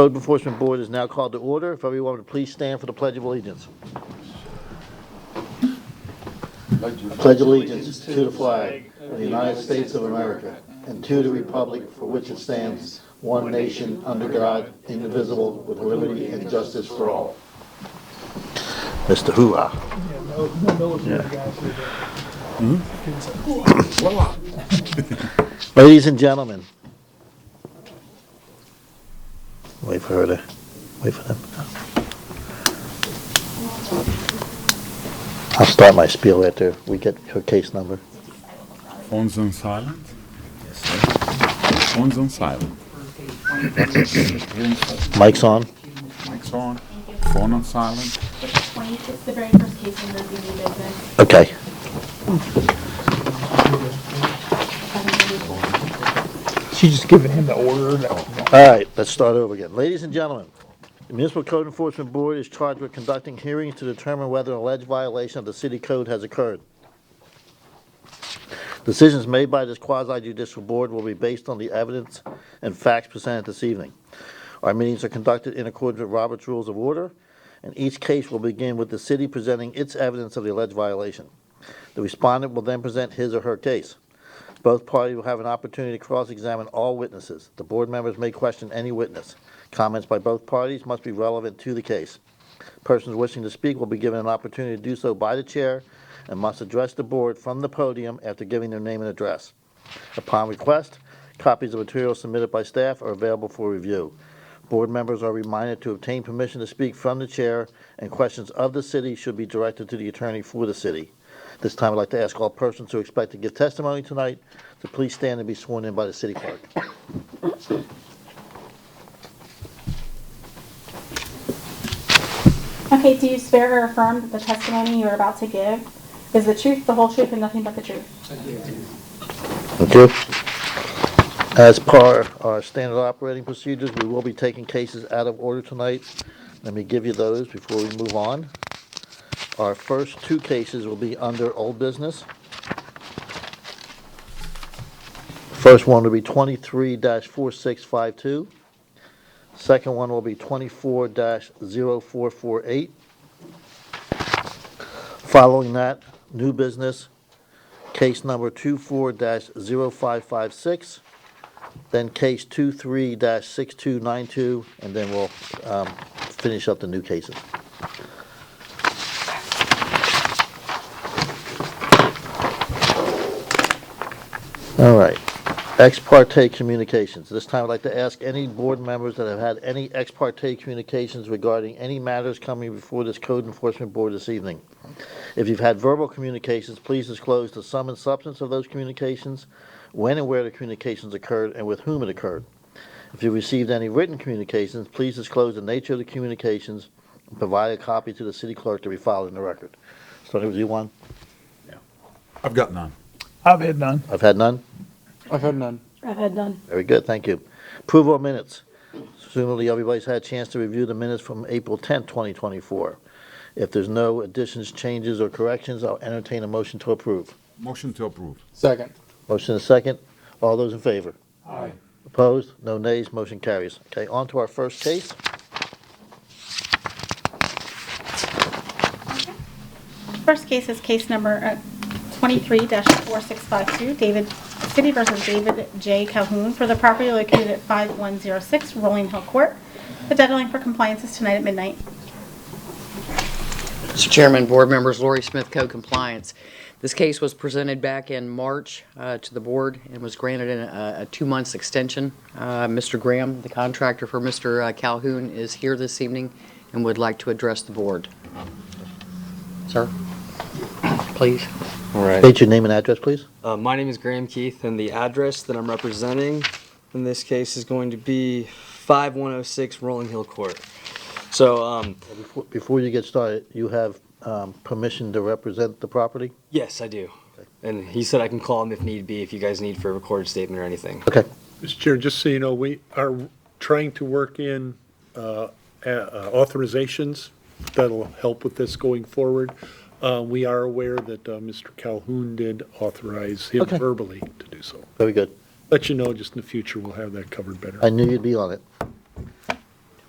Code Enforcement Board is now called to order. If everyone would please stand for the Pledge of Allegiance. I pledge allegiance to the flag of the United States of America and to the republic for which it stands, one nation, under God, indivisible, with liberty and justice for all. Mr. Hoorah. Yeah, no military guys here. Ladies and gentlemen. Wait for them. I'll start my spiel after we get her case number. Phones on silent? Yes, sir. Phones on silent. Mic's on. Mic's on. Phone on silent. It's the very first case in review new business. Okay. She's just giving him the order. All right, let's start over again. Ladies and gentlemen, the Municipal Code Enforcement Board is charged with conducting hearings to determine whether an alleged violation of the city code has occurred. Decisions made by this quasi-judicial board will be based on the evidence and facts presented this evening. Our meetings are conducted in accordance with Robert's Rules of Order, and each case will begin with the city presenting its evidence of the alleged violation. The respondent will then present his or her case. Both parties will have an opportunity to cross-examine all witnesses. The board members may question any witness. Comments by both parties must be relevant to the case. Persons wishing to speak will be given an opportunity to do so by the chair and must address the board from the podium after giving their name and address. Upon request, copies of materials submitted by staff are available for review. Board members are reminded to obtain permission to speak from the chair, and questions of the city should be directed to the attorney for the city. This time I'd like to ask all persons who expect to give testimony tonight to please stand and be sworn in by the city clerk. Okay, do you swear or affirm that the testimony you are about to give is the truth, the whole truth, and nothing but the truth? Thank you. As per our standard operating procedures, we will be taking cases out of order tonight. Let me give you those before we move on. Our first two cases will be under old business. First one will be 23-4652. Second one will be 24-0448. Following that, new business, case number 24-0556, then case 23-6292, and then we'll finish up the new cases. All right. Ex parte communications. This time I'd like to ask any board members that have had any ex parte communications regarding any matters coming before this Code Enforcement Board this evening. If you've had verbal communications, please disclose the sum and substance of those communications, when and where the communications occurred, and with whom it occurred. If you received any written communications, please disclose the nature of the communications and provide a copy to the city clerk to be filed in the record. Starting with you, Juan. Yeah. I've got none. I've had none. I've had none. I've had none. I've had none. Very good, thank you. Approval of minutes. Presumably everybody's had a chance to review the minutes from April 10th, 2024. If there's no additions, changes, or corrections, I'll entertain a motion to approve. Motion to approve. Second. Motion is second. All those in favor? Aye. Opposed? No nays, motion carries. Okay, on to our first case. First case is case number 23-4652, City versus David J. Calhoun for the property located at 5106 Rolling Hill Court. The deadline for compliance is tonight at midnight. Mr. Chairman, board members, Lori Smith, Code Compliance. This case was presented back in March to the board and was granted a 2-month extension. Mr. Graham, the contractor for Mr. Calhoun, is here this evening and would like to address the board. Sir, please. All right. State your name and address, please. My name is Graham Keith, and the address that I'm representing in this case is going to be 5106 Rolling Hill Court. So, Before you get started, you have permission to represent the property? yes, I do. Okay. And he said I can call him if need be, if you guys need for a recorded statement or anything. Okay. Mr. Chair, just so you know, we are trying to work in authorizations that'll help with this going forward. We are aware that Mr. Calhoun did authorize him Okay. verbally to do so. Very good. Let you know, just in the future, we'll have that covered better. I knew you'd be on it.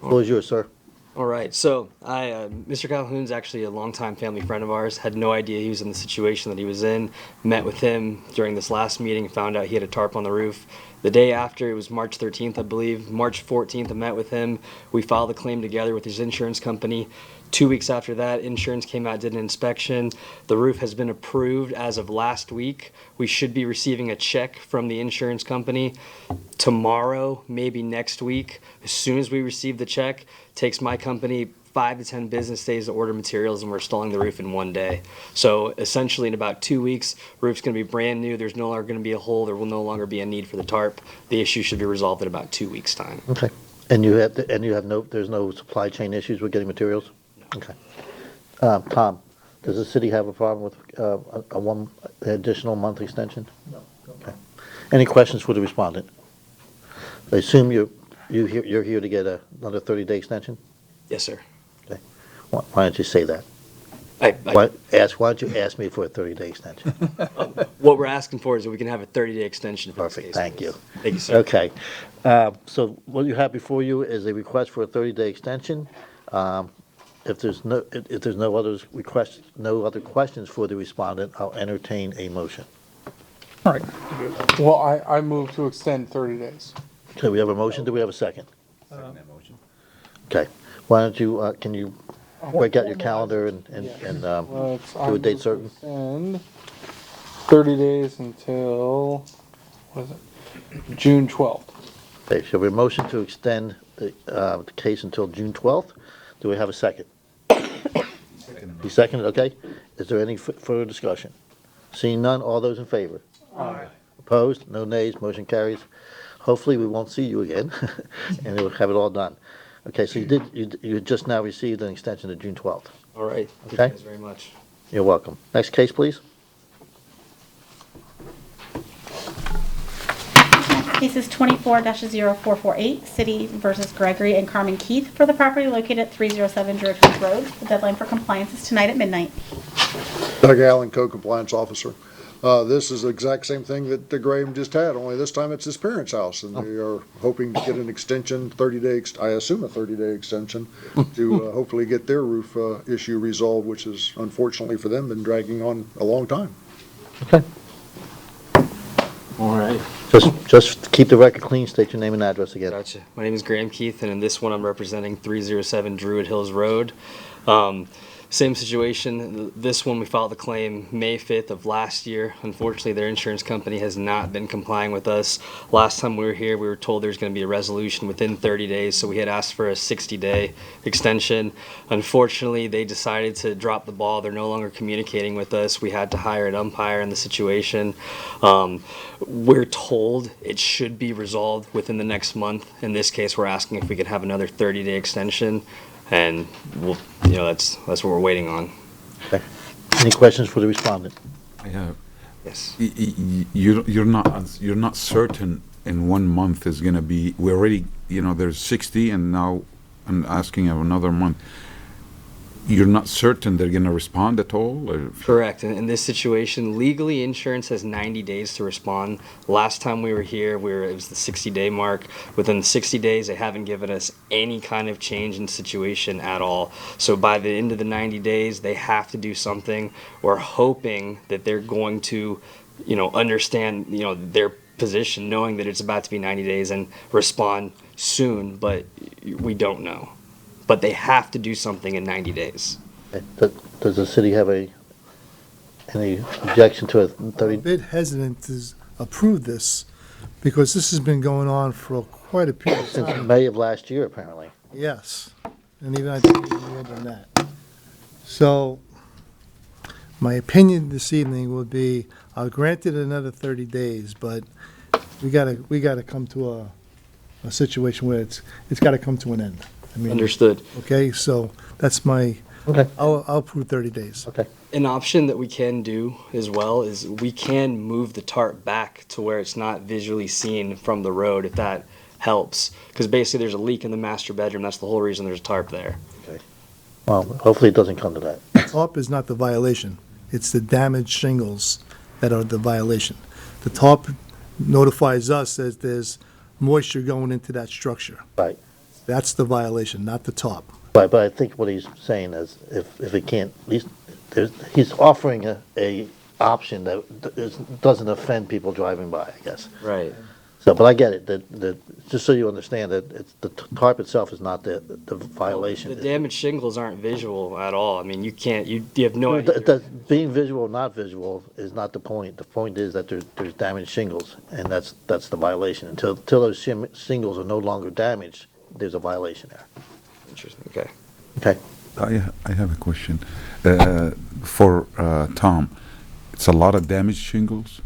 Floor is yours, sir. All right, so Mr. Calhoun's actually a longtime family friend of ours. Had no idea he was in the situation that he was in. Met with him during this last meeting and found out he had a tarp on the roof. The day after, it was March 13th, I believe. March 14th, I met with him. We filed a claim together with his insurance company. 2 weeks after that, insurance came out, did an inspection. The roof has been approved as of last week. We should be receiving a check from the insurance company tomorrow, maybe next week. As soon as we receive the check, takes my company 5 to 10 business days to order materials, and we're installing the roof in 1 day. So essentially, in about 2 weeks, roof's going to be brand new. There's no longer going to be a hole. There will no longer be a need for the tarp. The issue should be resolved in about 2 weeks' time. Okay. And you have, there's no supply chain issues with getting materials? No. Okay. Tom, does the city have a problem with a one additional month extension? No. Okay. Any questions for the respondent? I assume you're here to get another 30-day extension? Yes, sir. Okay. Why don't you say that? Why don't you ask me for a 30-day extension? What we're asking for is that we can have a 30-day extension for this Perfect, case. thank you. Thank you, sir. Okay. So what you have before you is a request for a 30-day extension. If there's no other questions for the respondent, I'll entertain a motion. All right. Well, I move to extend 30 days. Okay, we have a motion. Do we have a second? Second that motion. Okay. Why don't you, can you break out your calendar and do a date certain? Extend 30 days until, what is it? June 12th. Okay, so we have a motion to extend the case until June 12th. Do we have a second? You seconded, okay. Is there any further discussion? Seeing none, all those in favor? Aye. Opposed? No nays, motion carries. Hopefully, we won't see you again, and we'll have it all done. Okay, so you just now received an extension to June 12th. All right. Thank Okay. you guys very much. You're welcome. Next case, please. Case is 24-0448, City versus Gregory and Carmen Keith for the property located at 307 Druid Hills Road. The deadline for compliance is tonight at midnight. Doug Allen, Co-Compliance Officer. This is the exact same thing that Graham just had, only this time it's his parents' house, and they are hoping to get an extension, 30-day, I assume a 30-day extension, to hopefully get their roof issue resolved, which is unfortunately for them been dragging on a long time. Okay. All right. Just keep the record clean, state your name and address again. Gotcha. My name is Graham Keith, and in this one I'm representing 307 Druid Hills Road. Same situation. This one we filed the claim May 5th of last year. Unfortunately, their insurance company has not been complying with us. Last time we were here, we were told there's going to be a resolution within 30 days, so we had asked for a 60-day extension. Unfortunately, they decided to drop the ball. They're no longer communicating with us. We had to hire an umpire in the situation. We're told it should be resolved within the next month. In this case, we're asking if we could have another 30-day extension. And we'll, that's what we're waiting on. Okay. Any questions for the respondent? Yeah. Yes. You're not certain in 1 month is going to be. We already, there's 60, and now I'm asking of another month. You're not certain they're going to respond at all? Or? Correct. In this situation, legally, insurance has 90 days to respond. Last time we were here, it was the 60-day mark. Within 60 days, they haven't given us any kind of change in situation at all. So by the end of the 90 days, they have to do something. We're hoping that they're going to, understand, their position, knowing that it's about to be 90 days and respond soon, but we don't know. But they have to do something in 90 days. Okay. Does the city have any objection to a I'm a 30? bit hesitant to approve this because this has been going on for quite a period of Since time. May of last year, apparently. Yes, and even I think even more than that. So my opinion this evening would be, I'll grant it another 30 days, but we gotta come to a situation where it's gotta come to an end. I mean, Understood. okay, so that's my, Okay. I'll approve 30 days. Okay. An option that we can do as well is we can move the tarp back to where it's not visually seen from the road, if that helps. Because basically there's a leak in the master bedroom. That's the whole reason there's a tarp there. Okay. Well, hopefully it doesn't come to that. Tarp is not the violation. It's the damaged shingles that are the violation. The tarp notifies us that there's moisture going into that structure. Right. That's the violation, not the top. But I think what he's saying is if it can't, at least, he's offering a option that doesn't offend people driving by, I guess. Right. So, but I get it, just so you understand that the tarp itself is not the violation. The damaged shingles aren't visual at all. I mean, you have no idea. Being visual or not visual is not the point. The point is that there's damaged shingles, and that's the violation. Until those shingles are no longer damaged, there's a violation there. Interesting, okay. Okay? I have a question for Tom. It's a lot of damaged shingles?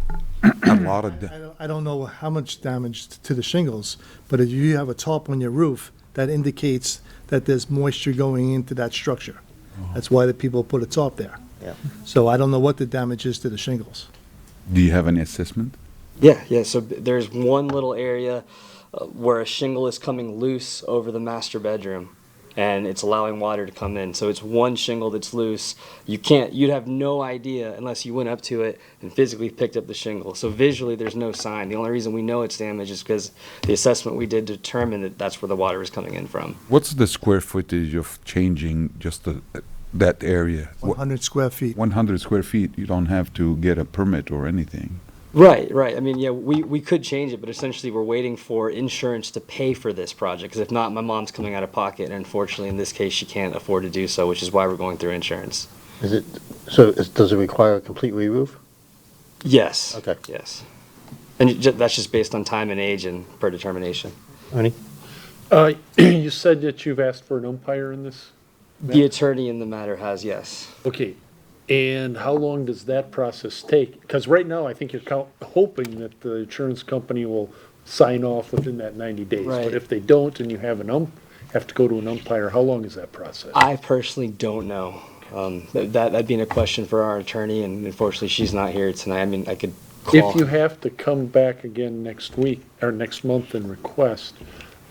A lot of, I don't know how much damage to the shingles, but if you have a tarp on your roof, that indicates that there's moisture going into that structure. That's why the people put a tarp there. Yeah. So I don't know what the damage is to the shingles. do you have any assessment? Yeah, so there's one little area where a shingle is coming loose over the master bedroom, and it's allowing water to come in. So it's one shingle that's loose. You'd have no idea unless you went up to it and physically picked up the shingle. So visually, there's no sign. The only reason we know it's damaged is because the assessment we did determined that that's where the water was coming in from. What's the square footage of changing just that area? 100 square feet. 100 square feet, you don't have to get a permit or anything. Right. I mean, yeah, we could change it, but essentially we're waiting for insurance to pay for this project, because if not, my mom's coming out of pocket, and unfortunately, in this case, she can't afford to do so, which is why we're going through insurance. Does it require a complete re-roof? Yes. Okay. Yes. And that's just based on time and age and per determination. Ernie? You said that you've asked for an umpire in this? The attorney in the matter has, yes. Okay, and how long does that process take? Because right now, I think you're hoping that the insurance company will sign off within that 90 days. Right. But if they don't and you have have to go to an umpire, how long is that process? I personally don't know. That'd be a question for our attorney, and unfortunately, she's not here tonight. I mean, I could call. If you have to come back again next week, or next month and request,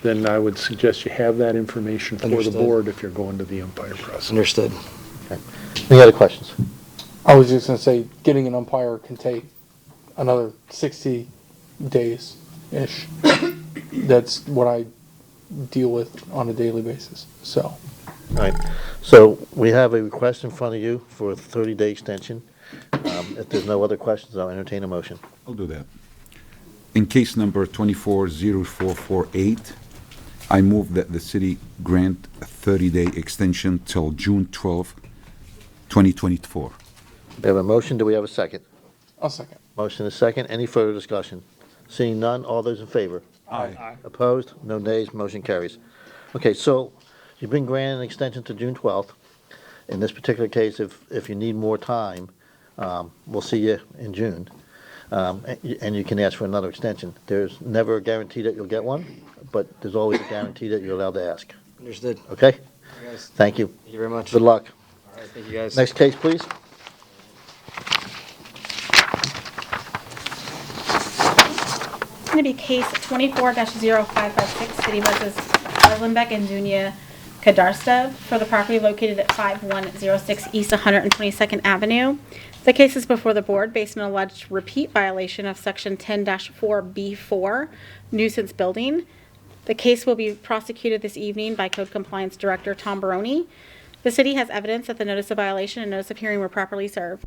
then I would suggest you have that information for the Understood. board if you're going to the umpire process. Understood. Any other questions? I was just gonna say, getting an umpire can take another 60 days-ish. That's what I deal with on a daily basis, so. All right, so we have a request in front of you for a 30-day extension. If there's no other questions, I'll entertain a motion. I'll do that. In case number 240448, I move that the city grant a 30-day extension till June 12, 2024. We have a motion, do we have a second? I'll second. Motion is second, any further discussion? Seeing none, all those in favor? Aye. Opposed? No nays, motion carries. Okay, so you've been granted an extension to June 12th. In this particular case, if you need more time, we'll see you in June. And you can ask for another extension. There's never a guarantee that you'll get one, but there's always a guarantee that you're allowed to ask. Understood. Okay? Guys, Thank you. thank you very much. Good luck. All right, thank you, guys. Next case, please. It's going to be case 24-0556, City versus Erlenbeck and Dunya Kadarstev for the property located at 5106 East 122nd Avenue. The case is before the board based on an alleged repeat violation of Section 10-4B4 nuisance building. The case will be prosecuted this evening by Code Compliance Director Tom Baroni. The city has evidence that the notice of violation and notice of hearing were properly served.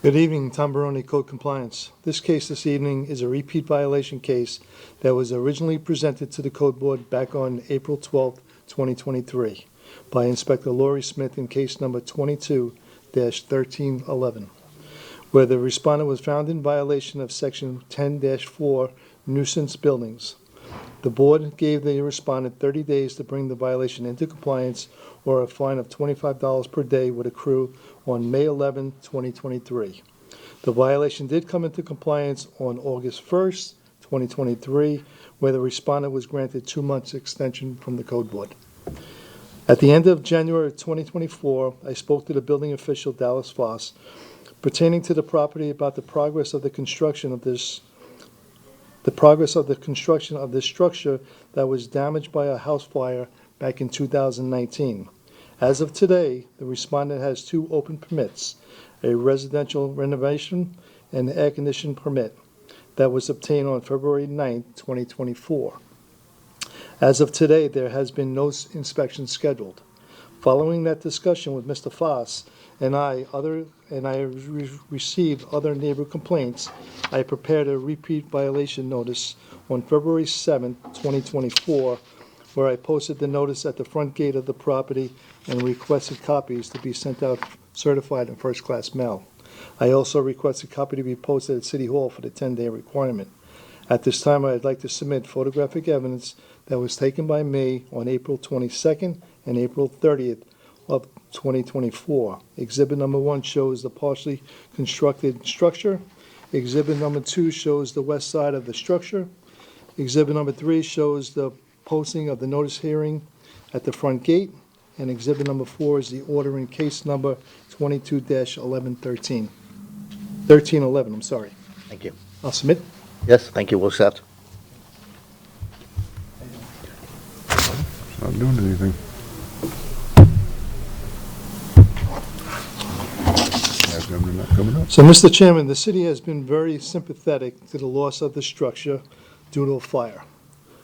Good evening, Tom Baroni, Code Compliance. This case this evening is a repeat violation case that was originally presented to the Code Board back on April 12th, 2023 by Inspector Laurie Smith in case number 22-1311, where the respondent was found in violation of Section 10-4 nuisance buildings. The board gave the respondent 30 days to bring the violation into compliance, or a fine of $25 per day would accrue on May 11, 2023. The violation did come into compliance on August 1st, 2023, where the respondent was granted 2 months extension from the Code Board. At the end of January 2024, I spoke to the building official, Dallas Foss, pertaining to the property about the progress of the construction of this structure that was damaged by a house fire back in 2019. As of today, the respondent has 2 open permits, a residential renovation and an air conditioning permit that was obtained on February 9, 2024. As of today, there has been no inspection scheduled. Following that discussion with Mr. Foss and I received other neighbor complaints, I prepared a repeat violation notice on February 7th, 2024, where I posted the notice at the front gate of the property and requested copies to be sent out certified in first-class mail. I also requested a copy to be posted at City Hall for the 10-day requirement. At this time, I'd like to submit photographic evidence that was taken by me on April 22nd and April 30th of 2024. Exhibit number 1 shows the partially constructed structure. Exhibit number 2 shows the west side of the structure. Exhibit number 3 shows the posting of the notice hearing at the front gate. And exhibit number 4 is the order in case number 22-1113. 1311, I'm sorry. Thank you. I'll submit. Yes, thank you, we'll accept. Not doing anything. Ask them, they're not coming up. So, Mr. Chairman, the city has been very sympathetic to the loss of the structure due to a fire.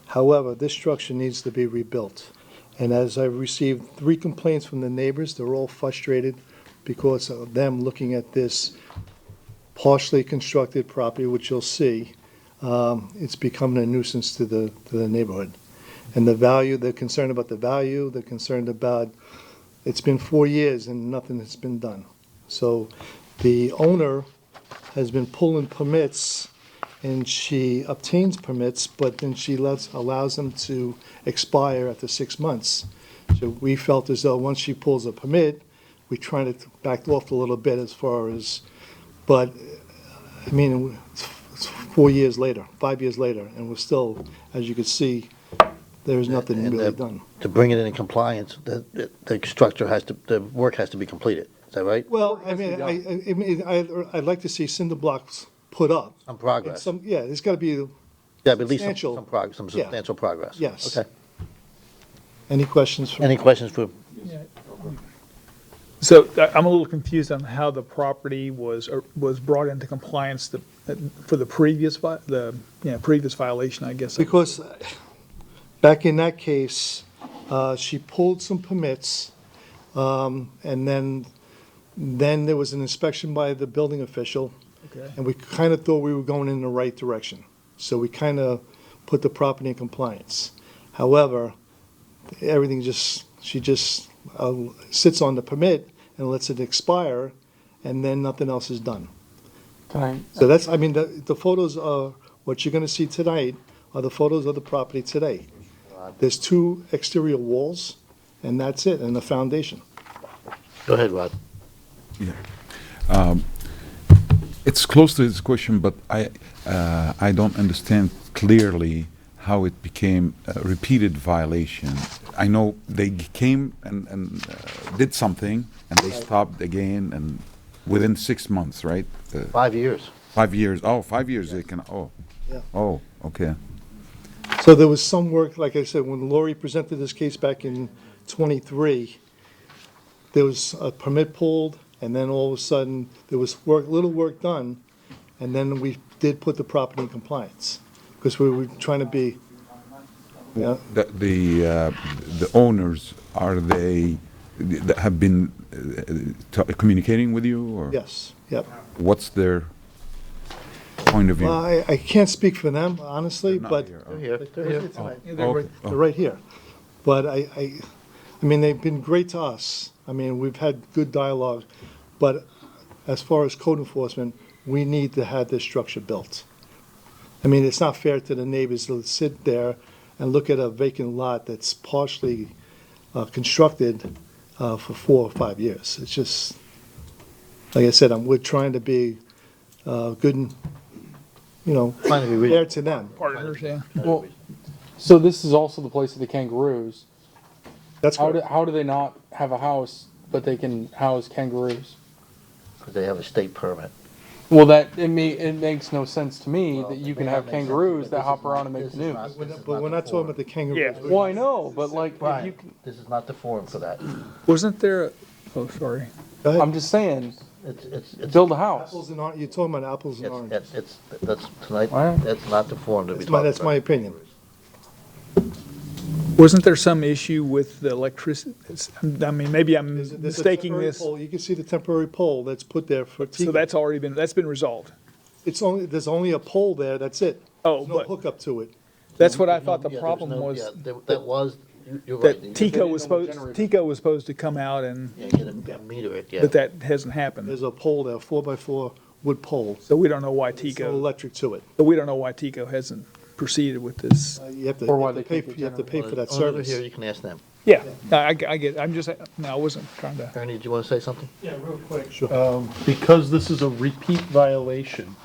However, this structure needs to be rebuilt. And as I've received 3 complaints from the neighbors, they're all frustrated because of them looking at this partially constructed property, which you'll see. It's becoming a nuisance to the neighborhood. And the value, they're concerned about the value, they're concerned about, it's been 4 years and nothing has been done. So the owner has been pulling permits, and she obtains permits, but then she allows them to expire after 6 months. So we felt as though once she pulls a permit, we try to back off a little bit as far as, but, I mean, it's 4 years later, 5 years later, and we're still, as you can see, there's nothing And, really done. To bring it in compliance, the structure has to, the work has to be completed, is that right? Well, I mean, I'd like to see cinder blocks put up. Some progress. Yeah, there's gotta be, Yeah, but at least substantial- some progress, some yeah. substantial progress. Yes. Okay. any questions from? Any questions for, So I'm a little confused on how the property was brought into compliance for the previous, previous violation, I guess. Because back in that case, she pulled some permits, and then there was an inspection by the building official, Okay. and we kind of thought we were going in the right direction. So we kind of put the property in compliance. However, everything she just sits on the permit and lets it expire, and then nothing else is done. Can I, So that's, I mean, the photos are, what you're gonna see tonight are the photos of the property today. There's 2 exterior walls, and that's it, and the foundation. go ahead, Rod. It's close to this question, but I don't understand clearly how it became a repeated violation. I know they came and did something, and they stopped again, and within 6 months, right? 5 years. 5 years. Oh, 5 years they can. Oh, Yeah. oh, okay. So there was some work, like I said, when Lori presented this case back in '23, there was a permit pulled, and then all of a sudden, there was little work done, and then we did put the property in compliance, because we were trying to be, yeah, The owners, are they that have been communicating with you, or yes, yep. what's their point of view? Well, I can't speak for them, honestly, Not but here, They're here. They're here tonight. Okay. they're right here. But I mean, they've been great to us. I mean, we've had good dialogue, but as far as code enforcement, we need to have this structure built. I mean, it's not fair to the neighbors to sit there and look at a vacant lot that's partially constructed for 4 or 5 years. It's just, like I said, we're trying to be good and, Trying to be fair to them. Partners, yeah. well, so this is also the place of the kangaroos. That's correct. How do they not have a house, but they can house kangaroos? Because they have a state permit. Well, it makes no sense to me Well, that you it can may have not make sense, kangaroos but that this hop is around not- and make this is canoes. not- this is But we're the not talking about the forum. kangaroos. Yeah. Well, I know, but like, if you Brian, can, this is not the forum for that. Wasn't there, oh, sorry. Go ahead. I'm just saying, It's, build a house. Apples and oranges, you're talking about apples and oranges. that's tonight, Wow. that's not the forum to be Oh, talking about. That's my opinion. Wasn't there some issue with the electricity? I mean, maybe I'm There's a mistaking temporary this. pole. You can see the temporary pole that's put there for So Tico. that's been resolved. There's only a pole there, that's it. Oh, There's no but hookup to it. that's what I thought the Yeah, there problem no- was, yeah, that was, you're right. that Tico was supposed to come out and, Yeah, get a meter it, yeah. but that hasn't happened. There's a pole there, 4x4 wood pole. So we don't know why There's no Tico, electric to it. but we don't know why Tico hasn't proceeded with this. You have to, Or you why have to they pay, can't get you have to pay for that Over service. here, you can ask them. Yeah, I get, I'm just, no, I wasn't trying to. Ernie, do you want to say something? Yeah, real quick. Sure. Because this is a repeat violation,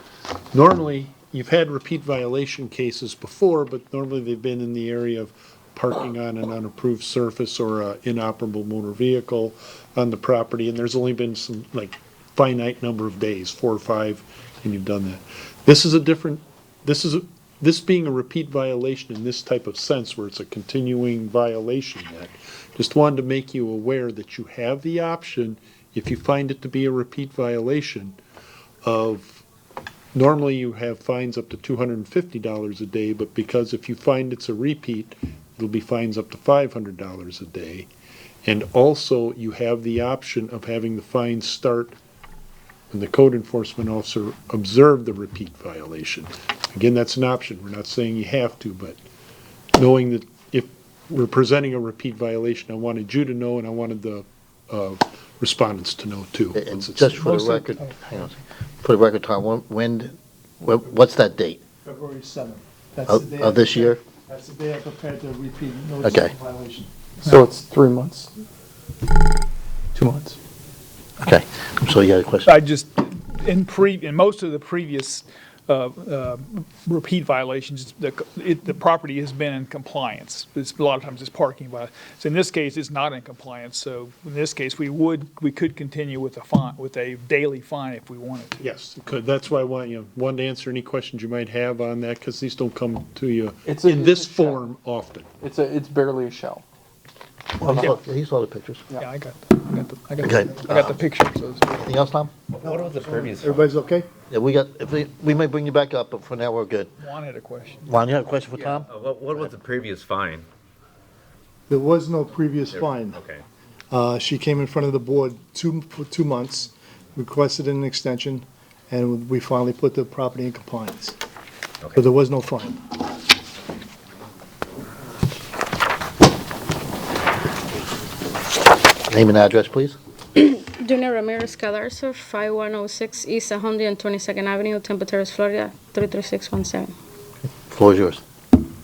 normally, you've had repeat violation cases before, but normally they've been in the area of parking on an unapproved surface or a inoperable motor vehicle on the property, and there's only been some, like, finite number of days, 4 or 5, and you've done that. This is a different, this being a repeat violation in this type of sense, where it's a continuing violation yet, just wanted to make you aware that you have the option, if you find it to be a repeat violation, of, normally you have fines up to $250 a day, but because if you find it's a repeat, it'll be fines up to $500 a day. And also, you have the option of having the fines start when the code enforcement officer observed the repeat violation. Again, that's an option. We're not saying you have to, but knowing that if we're presenting a repeat violation, I wanted you to know, and I wanted the respondents to know too. And once it's- just for the record, hang on a second. For the record, Tom, what's that date? February 7th. That's Of the day of this year? That's the day I prepared the repeat notice Okay. of violation. So it's 3 months. 2 months. Okay, so you had a question? I just, in most of the previous repeat violations, the property has been in compliance. A lot of times it's parking, but, so in this case, it's not in compliance, so in this case, we could continue with a daily fine if we wanted to. Yes, that's why I wanted to answer any questions you might have on that, because these don't come to you It's in this a shell. form often. It's barely a shell. He saw the pictures. Yeah, I got Okay. the picture, so it's. Anything else, Tom? What was the previous? Everybody's okay? Yeah, we may bring you back up, but for now, we're good. Juan had a question. Juan, you have a question for Tom? What was the previous fine? There was no previous fine. Okay. She came in front of the board for 2 months, requested an extension, and we finally put the property in compliance. Okay. But there was no fine. Name and address, please. Junior Ramirez Cadarzo, 5106 East 122nd Avenue, Temple Terrace, Florida, 33617. Floor is yours.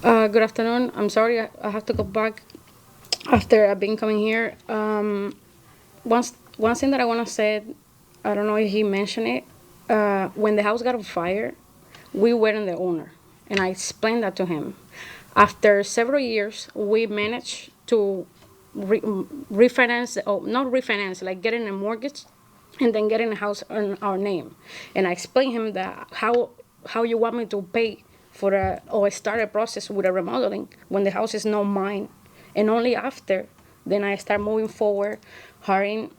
Good afternoon. I'm sorry I have to go back after I've been coming here. One thing that I want to say, I don't know if he mentioned it. When the house got on fire, we weren't the owner, and I explained that to him. After several years, we managed to refinance, not refinance, like getting a mortgage and then getting a house on our name. And I explained him that how you want me to pay for or start a process with a remodeling when the house is not mine. And only after, then I start moving forward, hiring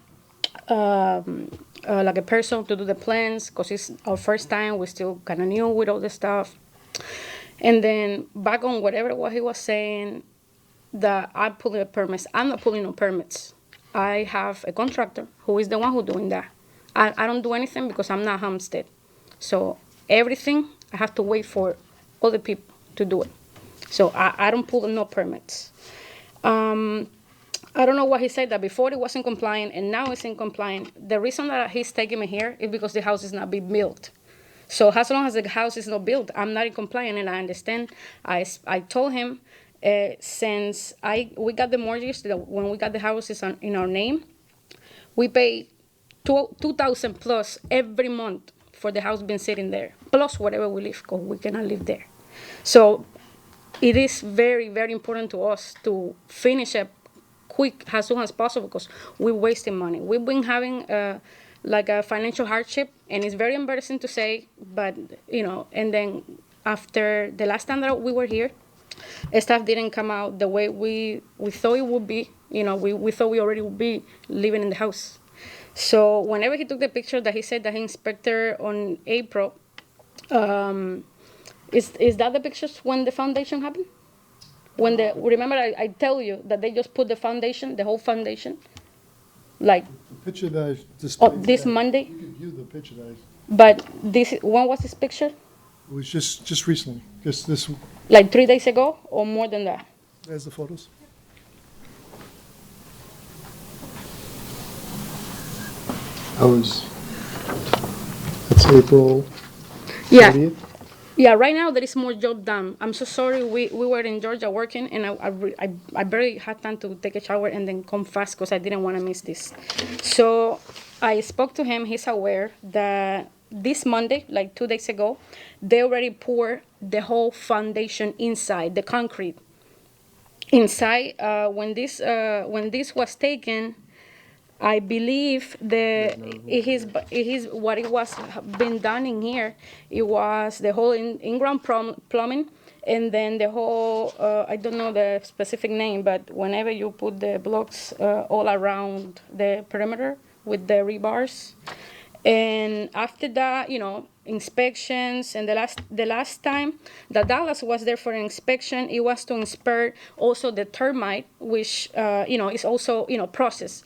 like a person to do the plans, because it's our first time, we're still kind of new with all the stuff. And then back on whatever what he was saying, that I'm pulling the permits. I'm not pulling no permits. I have a contractor who is the one who's doing that. I don't do anything because I'm not Homestead. So everything, I have to wait for other people to do it. So I don't pull no permits. I don't know what he said, that before it wasn't compliant and now it's in compliant. The reason that he's taking me here is because the house is not being built. So as long as the house is not built, I'm not in compliant, and I understand. I told him, since we got the mortgage, when we got the houses in our name, we pay $2,000 plus every month for the house being sitting there, plus whatever we live, because we cannot live there. So it is very, very important to us to finish up quick as soon as possible, because we're wasting money. We've been having like a financial hardship, and it's very embarrassing to say, but and then after the last time that we were here, stuff didn't come out the way we thought it would be. We thought we already would be living in the house. So whenever he took the picture that he said that he inspected on April, is that the pictures when the foundation happened? Remember I tell you that they just put the foundation, the whole foundation, like, The picture that I displayed. this today, Monday? You can view the picture that but when was this picture? it was just recently, just this, Like 3 days ago or more than that? there's the photos. That's April Yeah. 30th. Yeah, right now there is more job done. I'm so sorry. We were in Georgia working, and I barely had time to take a shower and then come fast because I didn't want to miss this. So I spoke to him. He's aware that this Monday, like 2 days ago, they already poured the whole foundation inside, the concrete. Inside, when this was taken, I believe it is what it was been done in here. It was the whole in-ground plumbing, and then the whole I don't know the specific name, but whenever you put the blocks all around the perimeter with the rebars, and after that, inspections, and the last time that Dallas was there for an inspection, it was to inspect also the termite, which is also process.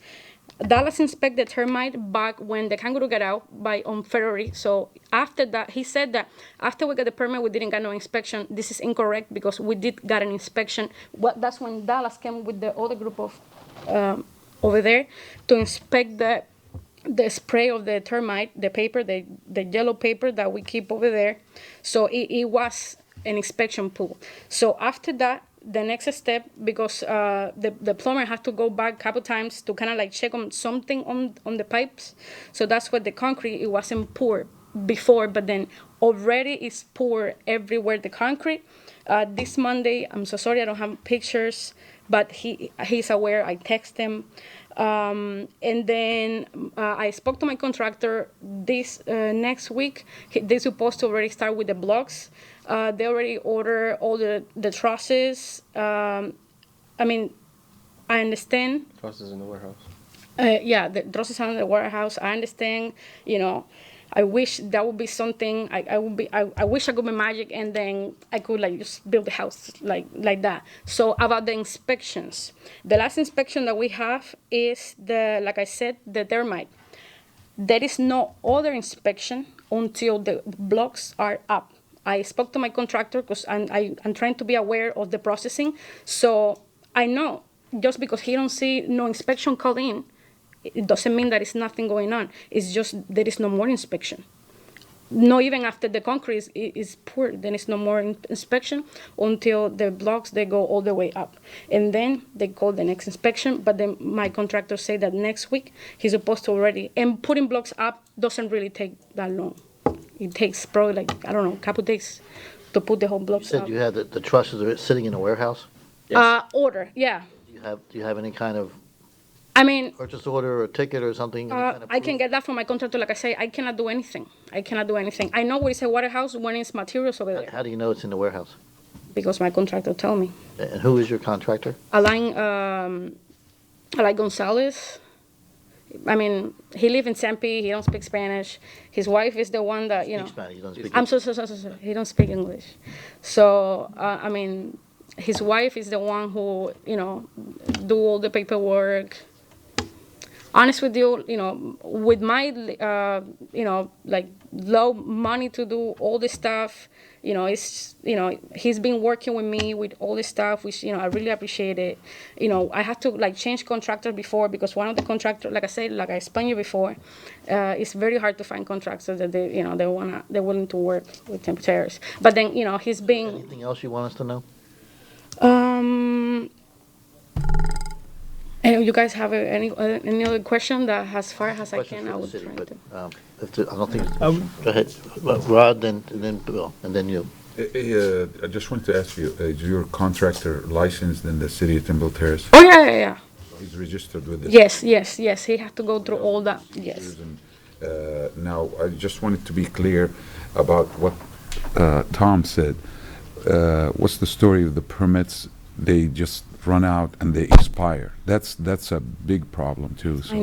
Dallas inspected the termite back when the kangaroo got out on February. So after that, he said that after we got the permit, we didn't get no inspection. This is incorrect because we did get an inspection. Well, that's when Dallas came with the other group of over there to inspect the spray of the termite, the paper, the yellow paper that we keep over there. So it was an inspection pool. So after that, the next step, because the plumber had to go back a couple times to kind of like check on something on the pipes. So that's what the concrete, it wasn't poured before, but then already it's poured everywhere, the concrete. This Monday, I'm so sorry I don't have pictures, but he's aware. I text him. And then I spoke to my contractor this next week. They're supposed to already start with the blocks. They already ordered all the trusses. I mean, I understand. Trusses in the warehouse. Yeah, the trusses are in the warehouse. I understand, I wish that would be something. I wish I could be magic, and then I could like just build a house like that. So about the inspections, the last inspection that we have is like I said, the termite. There is no other inspection until the blocks are up. I spoke to my contractor because I'm trying to be aware of the processing. So I know just because he don't see no inspection called in, it doesn't mean that it's nothing going on. It's just there is no more inspection. No, even after the concrete is poured, then it's no more inspection until the blocks, they go all the way up. And then they call the next inspection, but then my contractor say that next week he's supposed to already, and putting blocks up doesn't really take that long. It takes probably like, I don't know, a couple days to put the whole You blocks said up. you had the trusses are sitting in a warehouse? Order, yeah. Do you have any kind of I mean, purchase order or ticket or something? Any kind of I can proof? get that from my contractor. Like I say, I cannot do anything. I know where it's a warehouse when it's materials over there How do you know it's in the warehouse? because my contractor tell me. And who is your contractor? Alain Gonzalez. I mean, he live in Tempe. He don't speak Spanish. His wife is the one that Speak Spanish, you don't speak I'm so. He don't speak English. So I mean, his wife is the one who do all the paperwork. Honest with you, with my like low money to do all this stuff, it's he's been working with me with all this stuff, which I really appreciate it. I had to like change contractor before because one of the contractors, like I said, like I explained you before, it's very hard to find contractors that they're willing to work with Terrace. But then he's been. Anything else you want us to know? And you guys have any other question that as far as I Question can, for I the would city, try but, to. if there- I don't think, go ahead. Rod, then Bill, and then you. I just want to ask you, is your contractor licensed in the city of Temple Terrace? Oh yeah. He's registered with the... Yes. He had to go through all that. Yes. Now, I just wanted to be clear about what Tom said. What's the story of the permits? They just run out and they expire. That's a big problem too. So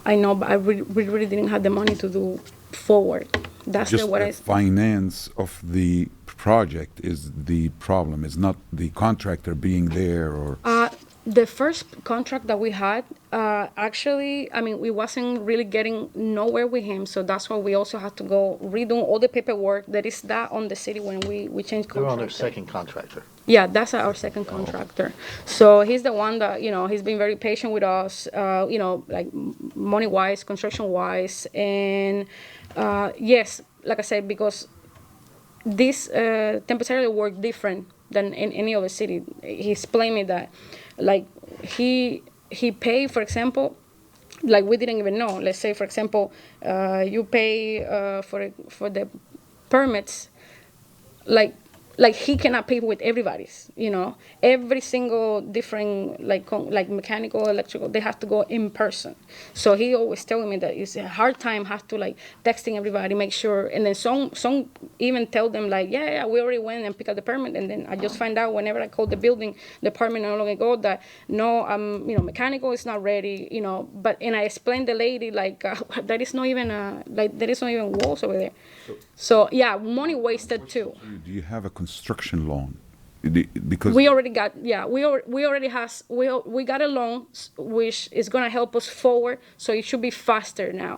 I know, but we really didn't have the money to do forward. That's just what the I. finance of the project is the problem. It's not the contractor being there or, The first contract that we had, actually, I mean, we wasn't really getting nowhere with him, so that's why we also had to go redo all the paperwork. That is that on the city when we changed They're on their contractor. second contractor. Yeah, that's our second contractor. So he's the one that, he's been very patient with us, like money-wise, construction-wise. And, yes, like I said, because this temporarily work different than in any other city. He explained me that, like, he paid, for example, like we didn't even know. Let's say, for example, you pay for the permits, like he cannot pay with everybody's, every single different like mechanical, electrical, they have to go in person. So he always telling me that it's a hard time, have to like texting everybody, make sure, and then some even tell them like, yeah, we already went and pick up the permit, and then I just find out whenever I call the building department not long ago that no, mechanical is not ready, but and I explained the lady like that is not even there is not even walls over there. So yeah, money wasted too. do you have a construction loan? Because We already got, we got a loan which is gonna help us forward, so it should be faster now.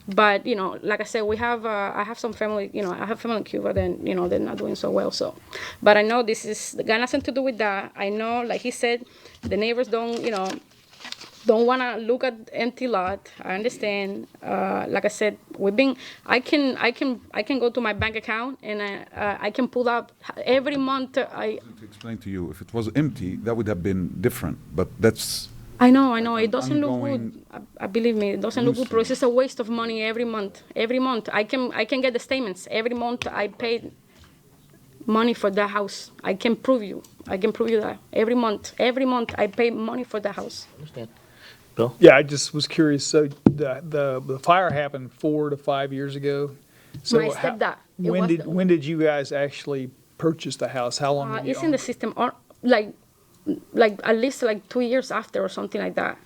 But like I said, I have some family, I have family in Cuba, then they're not doing so well. So, but I know this is got nothing to do with that. I know, like he said, the neighbors don't want to look at empty lot. I understand. Like I said, I can go to my bank account and I can pull up every month. to explain to you, if it was empty, that would have been different. But that's I know. It doesn't look ongoing good. I believe me, it doesn't look good. But it's just a waste of money every month. Every month, I can get the statements. Every month, I paid money for the house. I can prove you that every month, I pay money for the house. Understand? Bill? Yeah, I just was curious. So the fire happened 4 to 5 years ago. So My stepdad. It when was did the- when did you guys actually purchase the house? How long? Did you It's own in the it? system, or like at least like 2 years after or something like that.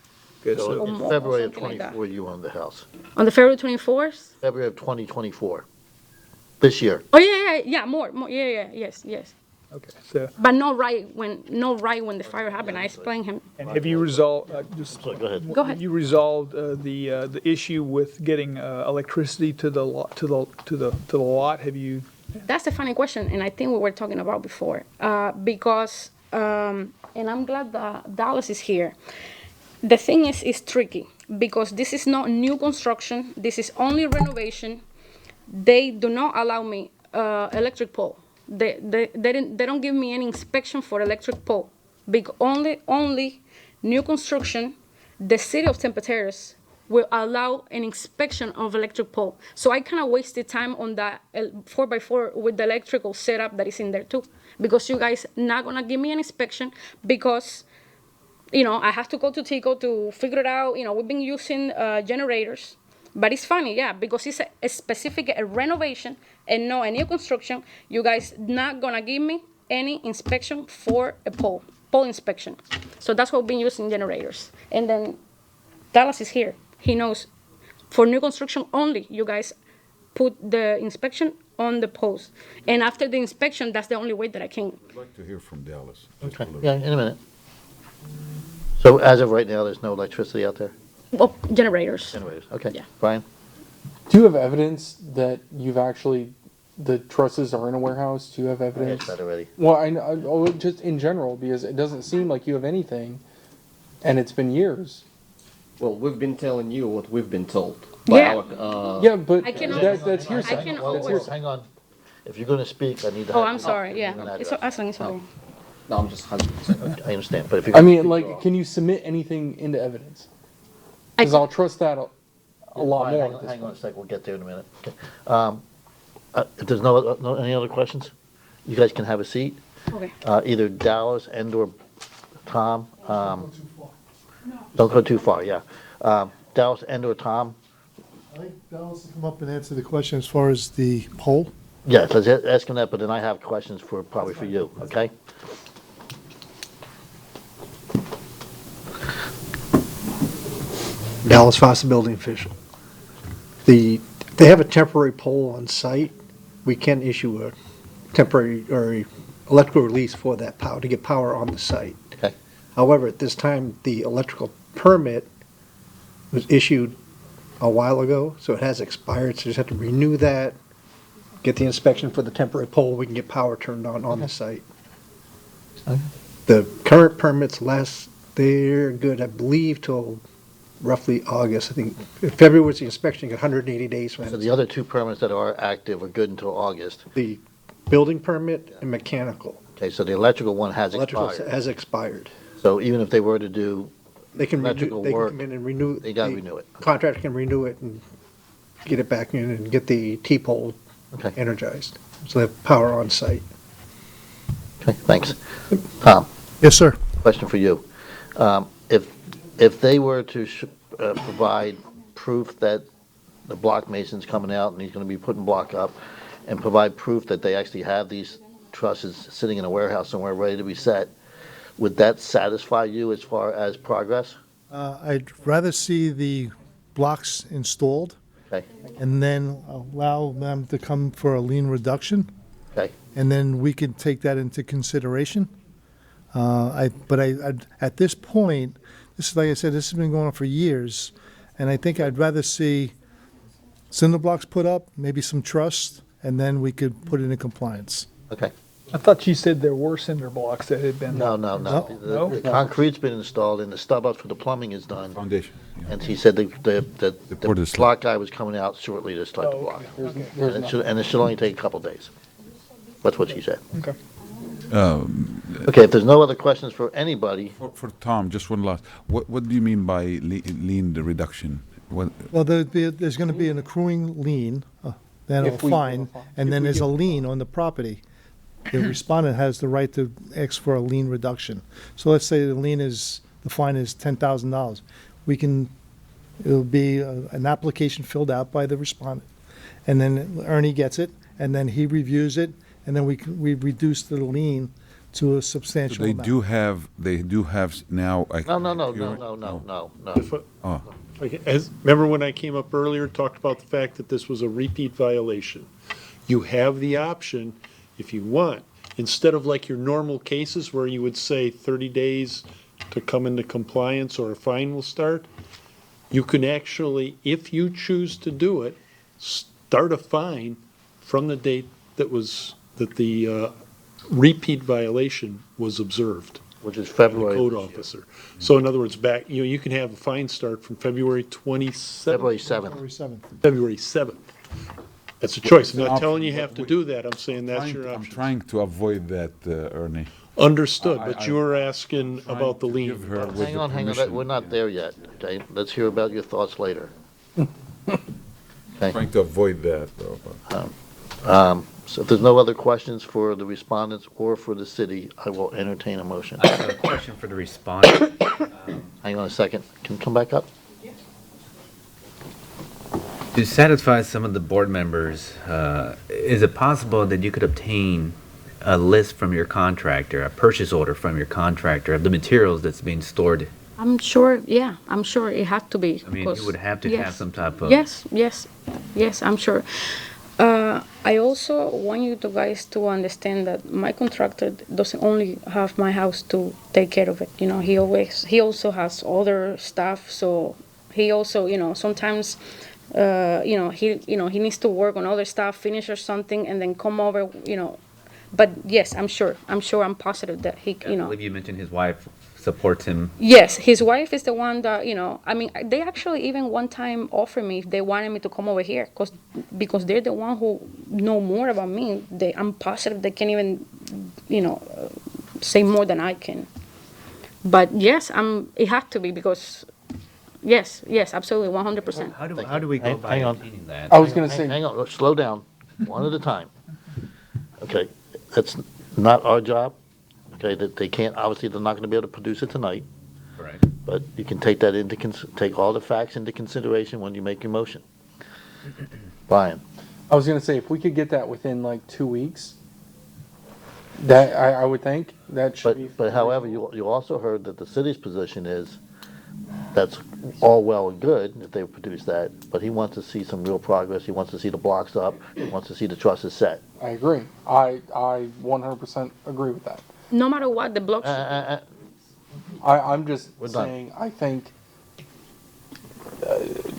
Good, So so- in more, February of something like that. 24, you owned the house. On the February 24th. February of 2024, this year. Oh yeah, more, yes. Okay. So, But not right when the fire happened. I explained him. and have you resolved? So go ahead. Go ahead. Have you resolved the issue with getting electricity to the lot to the lot? Have you? That's a funny question, and I think we were talking about before. Because, and I'm glad that Dallas is here. The thing is tricky because this is not new construction. This is only renovation. They do not allow me electric pole. They don't give me any inspection for electric pole. Only new construction. The city of Terrace will allow an inspection of electric pole. So I kind of wasted time on that 4x4 with the electrical setup that is in there too, because you guys not gonna give me an inspection because I have to go to Tico to figure it out. We've been using generators. But it's funny, yeah, because it's a specific renovation and not a new construction. You guys not gonna give me any inspection for a pole inspection. So that's why we've been using generators. And then Dallas is here. He knows for new construction only, you guys put the inspection on the poles. And after the inspection, that's the only way that I can. I'd like to hear from Dallas. Okay, yeah, in a minute. So as of right now, there's no electricity out there? Well, generators. Generators, okay. Yeah. Brian? do you have evidence that you've actually, the trusses are in a warehouse? Do you have I evidence? asked that already. Well, just in general, because it doesn't seem like you have anything, and it's been years. Well, we've been telling you what we've been told. Yeah. Yeah, but I can that's hearsay. I can Well, always- well, hang on. If you're gonna speak, I need to have. Oh, I'm sorry, an yeah. It's, address. sorry. No, I'm just 100%. I understand, but if you're. I gonna mean, speak, like, can you submit anything into evidence? I Because I'll trust that a lot Brian, more. at this hang on a point. sec, we'll get there in a minute. Okay. If there's any other questions, you guys can have a seat. Okay. Either Dallas and/or Tom. Don't go too far, yeah. Dallas and/or Tom. I think Dallas will come up and answer the question as far as the poll. Yes, I was asking that, but then I have questions probably for you, okay? Dallas Foster building official. They have a temporary pole on site. We can issue temporary or electrical release for that power, to get power on the site. Okay. However, at this time, the electrical permit was issued a while ago, so it has expired, so you just have to renew that, get the inspection for the temporary pole, we can get power turned on the site. The current permits last, they're good, I believe, till roughly August. I think February was the inspection, you got 180 days for So that. the other two permits that are active are good until August. The building permit and mechanical. Okay, so the electrical one has Electrical expired. has expired. So even if they were to do They can renew, electrical they can work, come in and renew. they gotta the renew it. Contractor can renew it and get it back in and get the T-pole Okay. energized. So they have power on site. Okay, thanks. Tom, Yes, sir. question for you. If they were to provide proof that the block mason's coming out and he's gonna be putting block up, and provide proof that they actually have these trusses sitting in a warehouse somewhere ready to be set, would that satisfy you as far as progress? I'd rather see the blocks installed Okay, and then allow them to come for a lien reduction, okay, and then we could take that into consideration. At this point, this is, like I said, this has been going on for years, and I think I'd rather see cinder blocks put up, maybe some truss, and then we could put it in compliance. okay. I thought you said there were cinder blocks that had been. No. No? The concrete's been installed and the stub ups for the plumbing is done. Foundation. Yeah. And he said poured the the slab. block guy was coming out shortly to start the Oh, block. okay, okay. And it should only take a couple days. That's what she said. Okay. Okay, if there's no other questions for anybody, For Tom, just one last. What do you mean by lien reduction? What, Well, there's gonna be an accruing lien, then a If we- fine, and then there's a lien on the property. The respondent has the right to ask for a lien reduction. So let's say the fine is $10,000. It'll be an application filled out by the respondent. And then Ernie gets it, and then he reviews it, and then we reduce the lien to a so substantial they amount. do have now. no. Oh, Okay, remember when I came up earlier, talked about the fact that this was a repeat violation? You have the option, if you want, instead of like your normal cases where you would say 30 days to come into compliance or a fine will start, you can actually, if you choose to do it, start a fine from the date that the repeat violation was observed. Which is by the February. code officer. So in other words, you can have a fine start from February 27th. February 7th. February 7th. February 7th. That's a choice. I'm not telling you have to do that. I'm saying that's your I'm option. trying to avoid that, Ernie. Understood, I- but you were asking trying about the to lien. give her- with Hang the on, permission. we're not there yet, okay? Let's hear about your thoughts later. Trying to avoid that, though. But. So if there's no other questions for the respondents or for the city, I will entertain a motion. I have a question for the respondent. Hang on a second, can you come back up? To satisfy some of the board members, is it possible that you could obtain a list from your contractor, a purchase order from your contractor of the materials that's being stored? I'm sure, yeah, I'm sure it had to be. I mean, because- you would have to yes. have some type of. Yes, I'm sure. I also want you to guys to understand that my contractor doesn't only have my house to take care of it. You know, he also has other stuff. So he also, sometimes, he needs to work on other stuff, finish or something, and then come over. But yes, I'm positive that he, I believe you mentioned his wife supports him. Yes, his wife is the one that, they actually even one time offered me if they wanted me to come over here because they're the one who know more about me. I'm positive they can even, say more than I can. But yes, it had to be because, yes, absolutely, 100%. How do we go about Hang on. obtaining that? I was gonna say, Hang on, slow down, one at a time. Okay, that's not our job, okay, that they can't, obviously, they're not gonna be able to produce it tonight, Right. but you can take that take all the facts into consideration when you make your motion. Brian, I was gonna say, if we could get that within like 2 weeks, that, I would think, that should be. but however, you also heard that the city's position is that's all well and good if they produce that, but he wants to see some real progress. He wants to see the blocks up. He wants to see the trusses set. I agree. I 100% agree with that. No matter what, the blocks, I'm just We're done. saying, I think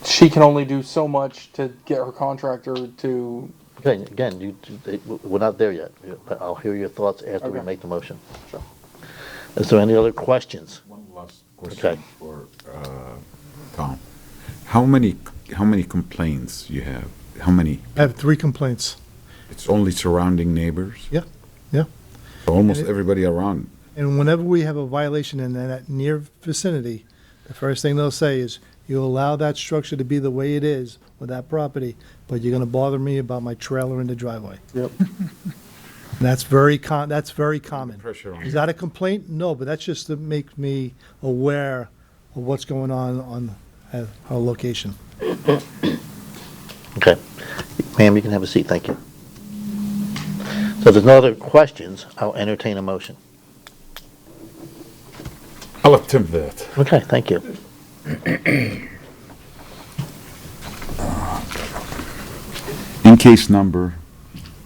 she can only do so much to get her contractor to, Okay, again, we're not there yet. But I'll hear your thoughts after we Okay. make the motion. Is there any other questions? One last Okay. question for Tom. How many complaints you have? How many? I have 3 complaints. It's only surrounding neighbors? Yeah, yeah. Almost And it- everybody around. And whenever we have a violation in that near vicinity, the first thing they'll say is, you allow that structure to be the way it is with that property, but you're gonna bother me about my trailer in the driveway. yep. And that's very common. Pressure on Is that a complaint? No, but that's just to make me aware of what's going on our location. Okay. Ma'am, you can have a seat, thank you. So if there's no other questions, I'll entertain a motion. I'll attempt that. Okay, thank you. In case number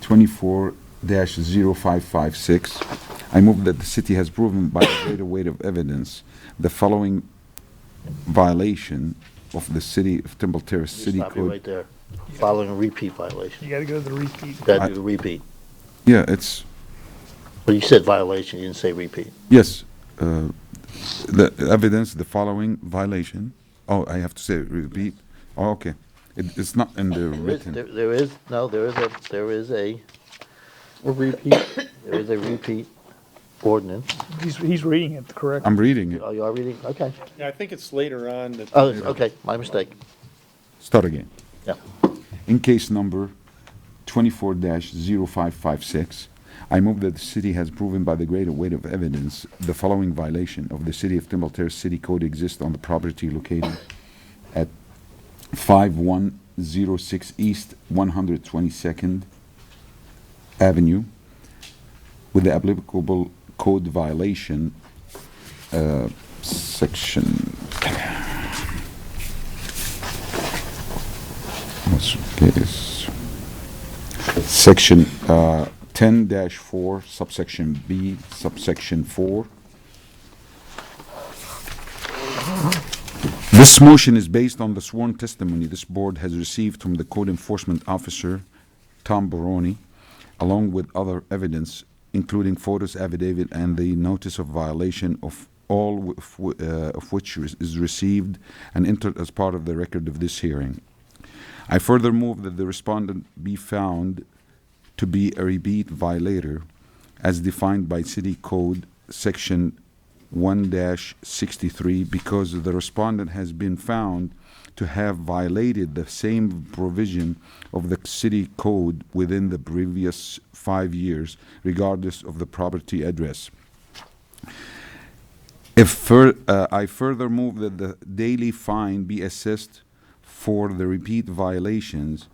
24-0556, I move that the city has proven by a greater weight of evidence the following violation of the City of Temple Terrace City Stop you Code. right there. Following a repeat violation. You gotta go to the repeat. You gotta do the repeat. Yeah, it's, Well, you said violation, you didn't say repeat. yes, the evidence, the following violation. Oh, I have to say repeat? Oh, okay. It's not in the written. There is a repeat ordinance. He's reading it correctly. I'm reading it. Oh, you are reading? Okay. Yeah, I think it's later on that. Oh, okay, my mistake. Start again. Yeah. In case number 24-0556, I move that the city has proven by the greater weight of evidence the following violation of the City of Temple Terrace City Code exists on the property located at 5106 East 122nd Avenue with the applicable code violation section. What's case? Section 10-4, subsection B, subsection 4. This motion is based on the sworn testimony this board has received from the code enforcement officer, Tom Baroni, along with other evidence, including photos, affidavit, and the notice of violation of all of which is received and entered as part of the record of this hearing. I further move that the respondent be found to be a repeat violator as defined by City Code Section 1-63 because the respondent has been found to have violated the same provision of the City Code within the previous 5 years, regardless of the property address. I further move that the daily fine be assessed for the repeat violations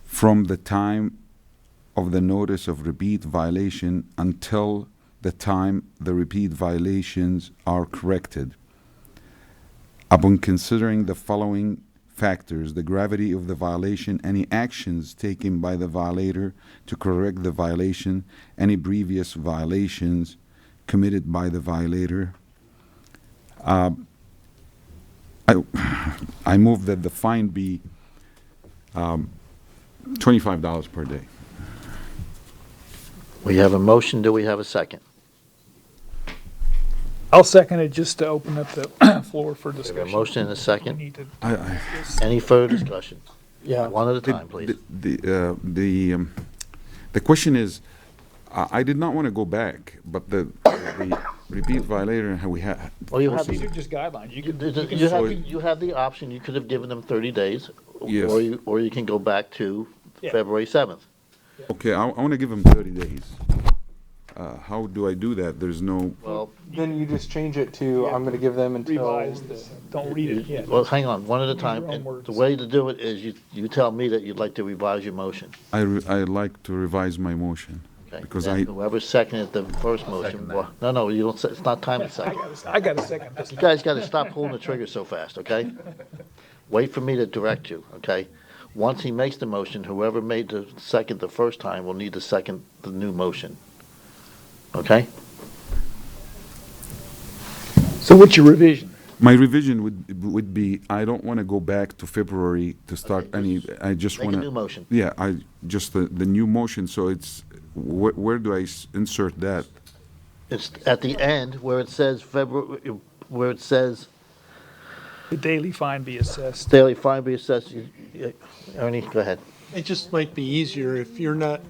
from the time of the notice of repeat violation until the time the repeat violations are corrected. Upon considering the following factors, the gravity of the violation, any actions taken by the violator to correct the violation, any previous violations committed by the violator, I move that the fine be $25 per day. We have a motion, do we have a second? I'll second it just to open up the floor for We have discussion. a motion and a We second. need to- Any further discussion? Yeah. One at a time, please. The question is, I did not want to go back, but the repeat violator, we had. Well, you have, These are just guidelines. You can, you have the option, you could have given them 30 days. Yes. Or you can go back to Yeah. February 7th. Okay, I want to give them 30 days. How do I do that? There's no, Well, Then you just change it to, I'm gonna give them until. revise this. Don't read it yet. well, hang on, one at a time. your own And words. the way to do it is you tell me that you'd like to revise your motion. I'd like to revise my motion. Okay, Because then I- whoever seconded the first motion, Second that. no, you don't, it's not time to second. I got a second. You guys gotta stop pulling the trigger so fast, okay? Wait for me to direct you, okay? Once he makes the motion, whoever made the second the first time will need to second the new motion. Okay? So what's your revision? My revision would be, I don't want to go back to February to start any, I just Make want a to. new motion. Yeah, just the new motion, so it's, where do I insert that? It's at the end where it says February, where it says The daily fine be assessed. daily fine be assessed. Ernie, go ahead. It just might be easier if you're not,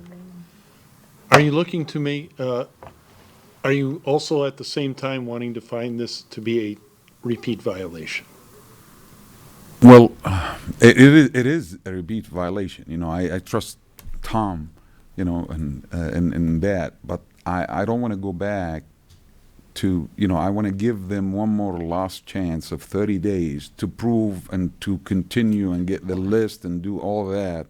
are you looking to make, are you also at the same time wanting to find this to be a repeat violation? Well, it is a repeat violation, you know, I trust Tom, you know, and that, but I don't want to go back to, you know, I want to give them one more last chance of 30 days to prove and to continue and get the list and do all that.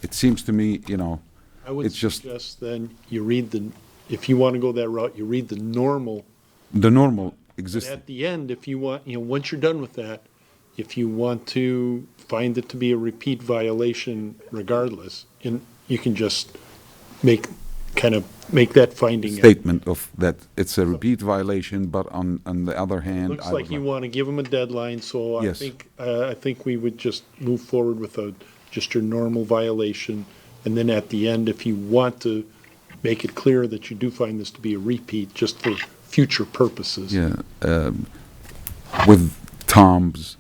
It seems to me, you know, I would it's just suggest then you read if you want to go that route, you read the normal. the normal But existing. at the end, if you want, once you're done with that, if you want to find it to be a repeat violation regardless, and you can just make that finding. Statement of that it's a repeat violation, but on the other hand, Looks I like would you want to give them a deadline, so Yes. I think we would just move forward with just your normal violation. And then at the end, if you want to make it clear that you do find this to be a repeat, just for future purposes. Yeah, with Tom's,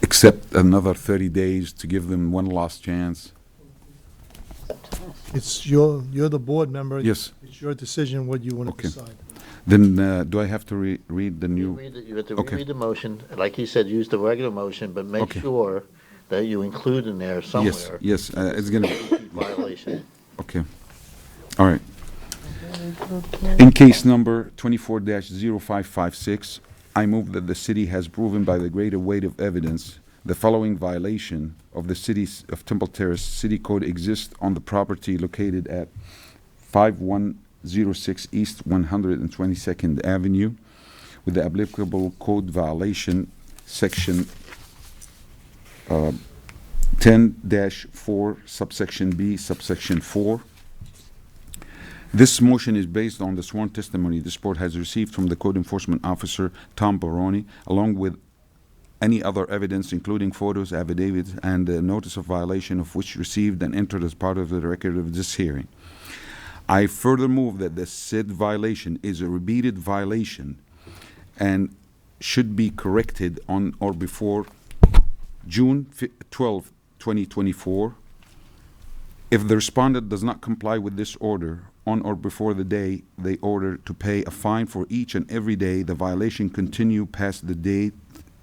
accept another 30 days to give them one last chance. You're the board member. Yes. It's your decision what you want to Okay. decide. Then, do I have to read the new? You have to Okay. reread the motion. Like he said, use the regular motion, but make Okay. sure that you include in there Yes, somewhere yes, it's gonna, violation. okay. All right. In case number 24-0556, I move that the city has proven by the greater weight of evidence the following violation of the city's of Temple Terrace City Code exists on the property located at 5106 East 122nd Avenue with the applicable code violation section 10-4 subsection B subsection 4. This motion is based on the sworn testimony this board has received from the code enforcement officer, Tom Baroni, along with any other evidence, including photos, affidavits, and the notice of violation of which received and entered as part of the record of this hearing. I further move that the said violation is a repeated violation and should be corrected on or before June 12, 2024. If the respondent does not comply with this order on or before the day they order to pay a fine for each and every day the violation continue past the date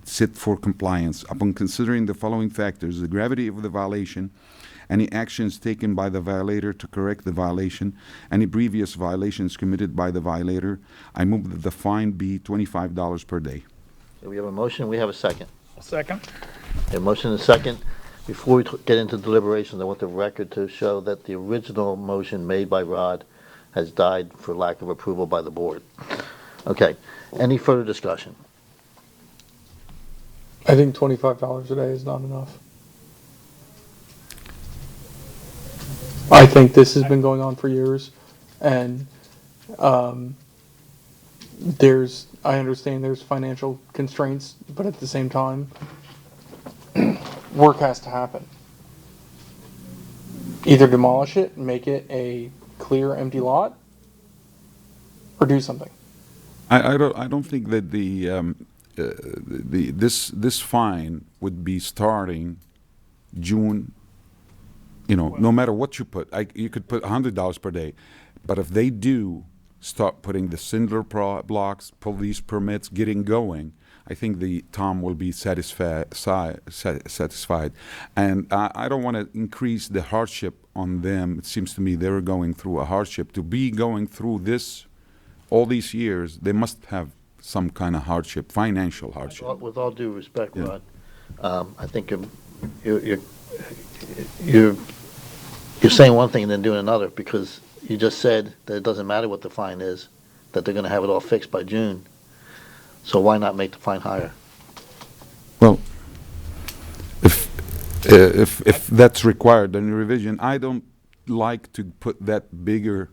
set for compliance. Upon considering the following factors, the gravity of the violation, any actions taken by the violator to correct the violation, any previous violations committed by the violator, I move that the fine be $25 per day. Okay, we have a motion, we have a second. Second. A motion and a second. Before we get into deliberations, I want the record to show that the original motion made by Rod has died for lack of approval by the board. Okay, any further discussion? I think $25 a day is not enough. I think this has been going on for years, and I understand there's financial constraints, but at the same time, work has to happen. Either demolish it and make it a clear, empty lot, or do something. I don't think that this fine would be starting June. You know, no matter what you put, you could put $100 per day, but if they do start putting the cinder blocks, police permits, getting going, I think Tom will be satisfied. And I don't want to increase the hardship on them. It seems to me they're going through a hardship. To be going through this all these years, they must have some kind of hardship, financial hardship. With all due respect, Yeah. Rod, I think you're You're saying one thing and then doing another, because you just said that it doesn't matter what the fine is, that they're gonna have it all fixed by June. So why not make the fine higher? Well, if that's required, then revision, I don't like to put that bigger,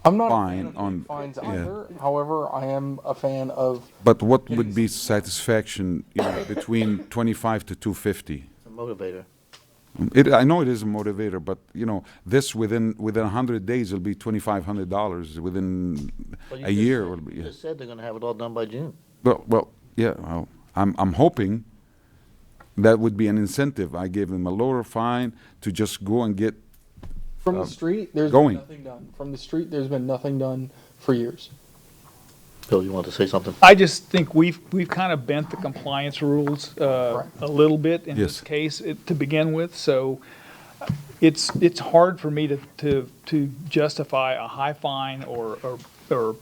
I'm not a Fine fan of on- big fines yeah. either. However, I am a fan of, but what would be satisfaction, between 25 to 250? It's a motivator. I know it is a motivator, but, this within 100 days will be $2,500. Within But you a just year said- will be, You yeah. just said they're gonna have it all done by June. Well, yeah, well, I'm hoping that would be an incentive. I gave them a lower fine to just go and get, from the street, there's going. been nothing done. From the street, there's been nothing done for years. Bill, you want to say something? I just think we've kind of bent the compliance rules a little bit in this Yes. case to begin with, so it's hard for me to justify a high fine or a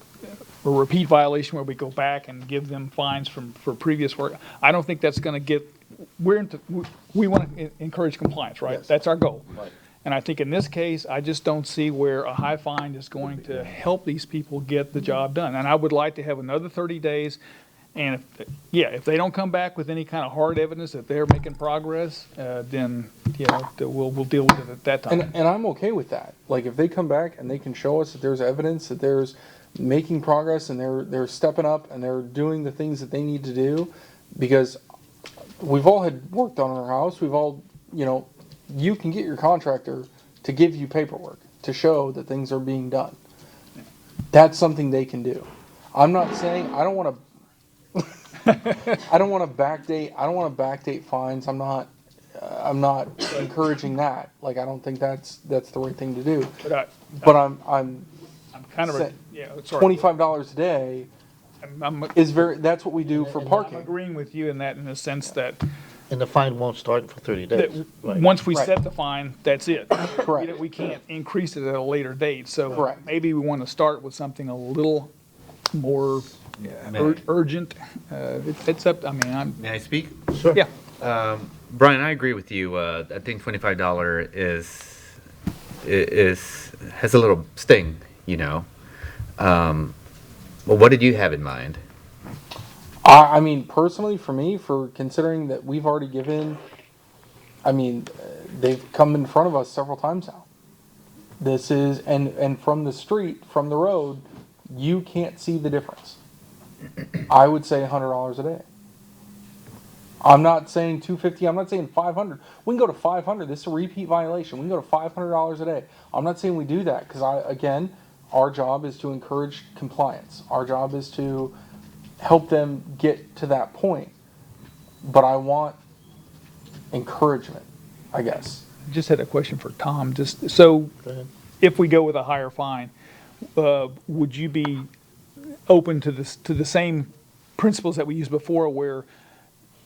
repeat violation where we go back and give them fines for previous work. I don't think that's gonna get, we want to encourage compliance, right? Yes. That's our goal. Right. And I think in this case, I just don't see where a high fine is going to help these people get the job done. And I would like to have another 30 days. And if they don't come back with any kind of hard evidence that they're making progress, then, we'll deal with it at that time. And I'm okay with that. Like, if they come back and they can show us that there's evidence that there's making progress and they're stepping up and they're doing the things that they need to do, because we've all had work done on our house. We've all, you can get your contractor to give you paperwork to show that things are being done. That's something they can do. I'm not saying, I don't want to backdate fines. I'm not encouraging that. Like, I don't think that's the right thing to do. But I'm kind of, saying sorry. $25 a day is that's what we do for I'm parking. agreeing with you in that, in the sense that And the fine won't start for 30 days. Right. once we Right. set the fine, that's it. Correct. We can't increase it at a later date, so Correct. maybe we want to start with something a little more urgent. It's up, May I speak? yeah. Brian, I agree with you. I think $25 has a little sting, Well, what did you have in mind? I mean, personally, for me, for considering that we've already given, they've come in front of us several times now. This is, and from the street, from the road, you can't see the difference. I would say $100 a day. I'm not saying $250. I'm not saying $500. We can go to $500. This is a repeat violation. We can go to $500 a day. I'm not saying we do that because our job is to encourage compliance. Our job is to help them get to that point. But I want encouragement, I guess. Just had a question for Tom. Just so, Go ahead. if we go with a higher fine, would you be open to the same principles that we used before, where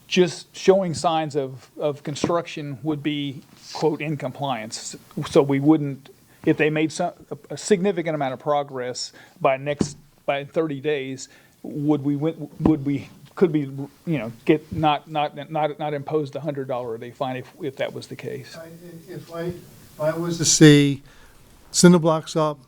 just showing signs of construction would be, quote, in compliance? So we wouldn't, if they made a significant amount of progress by 30 days, could we get not impose the $100 a day fine if that was the case? If I was to see cinder blocks up,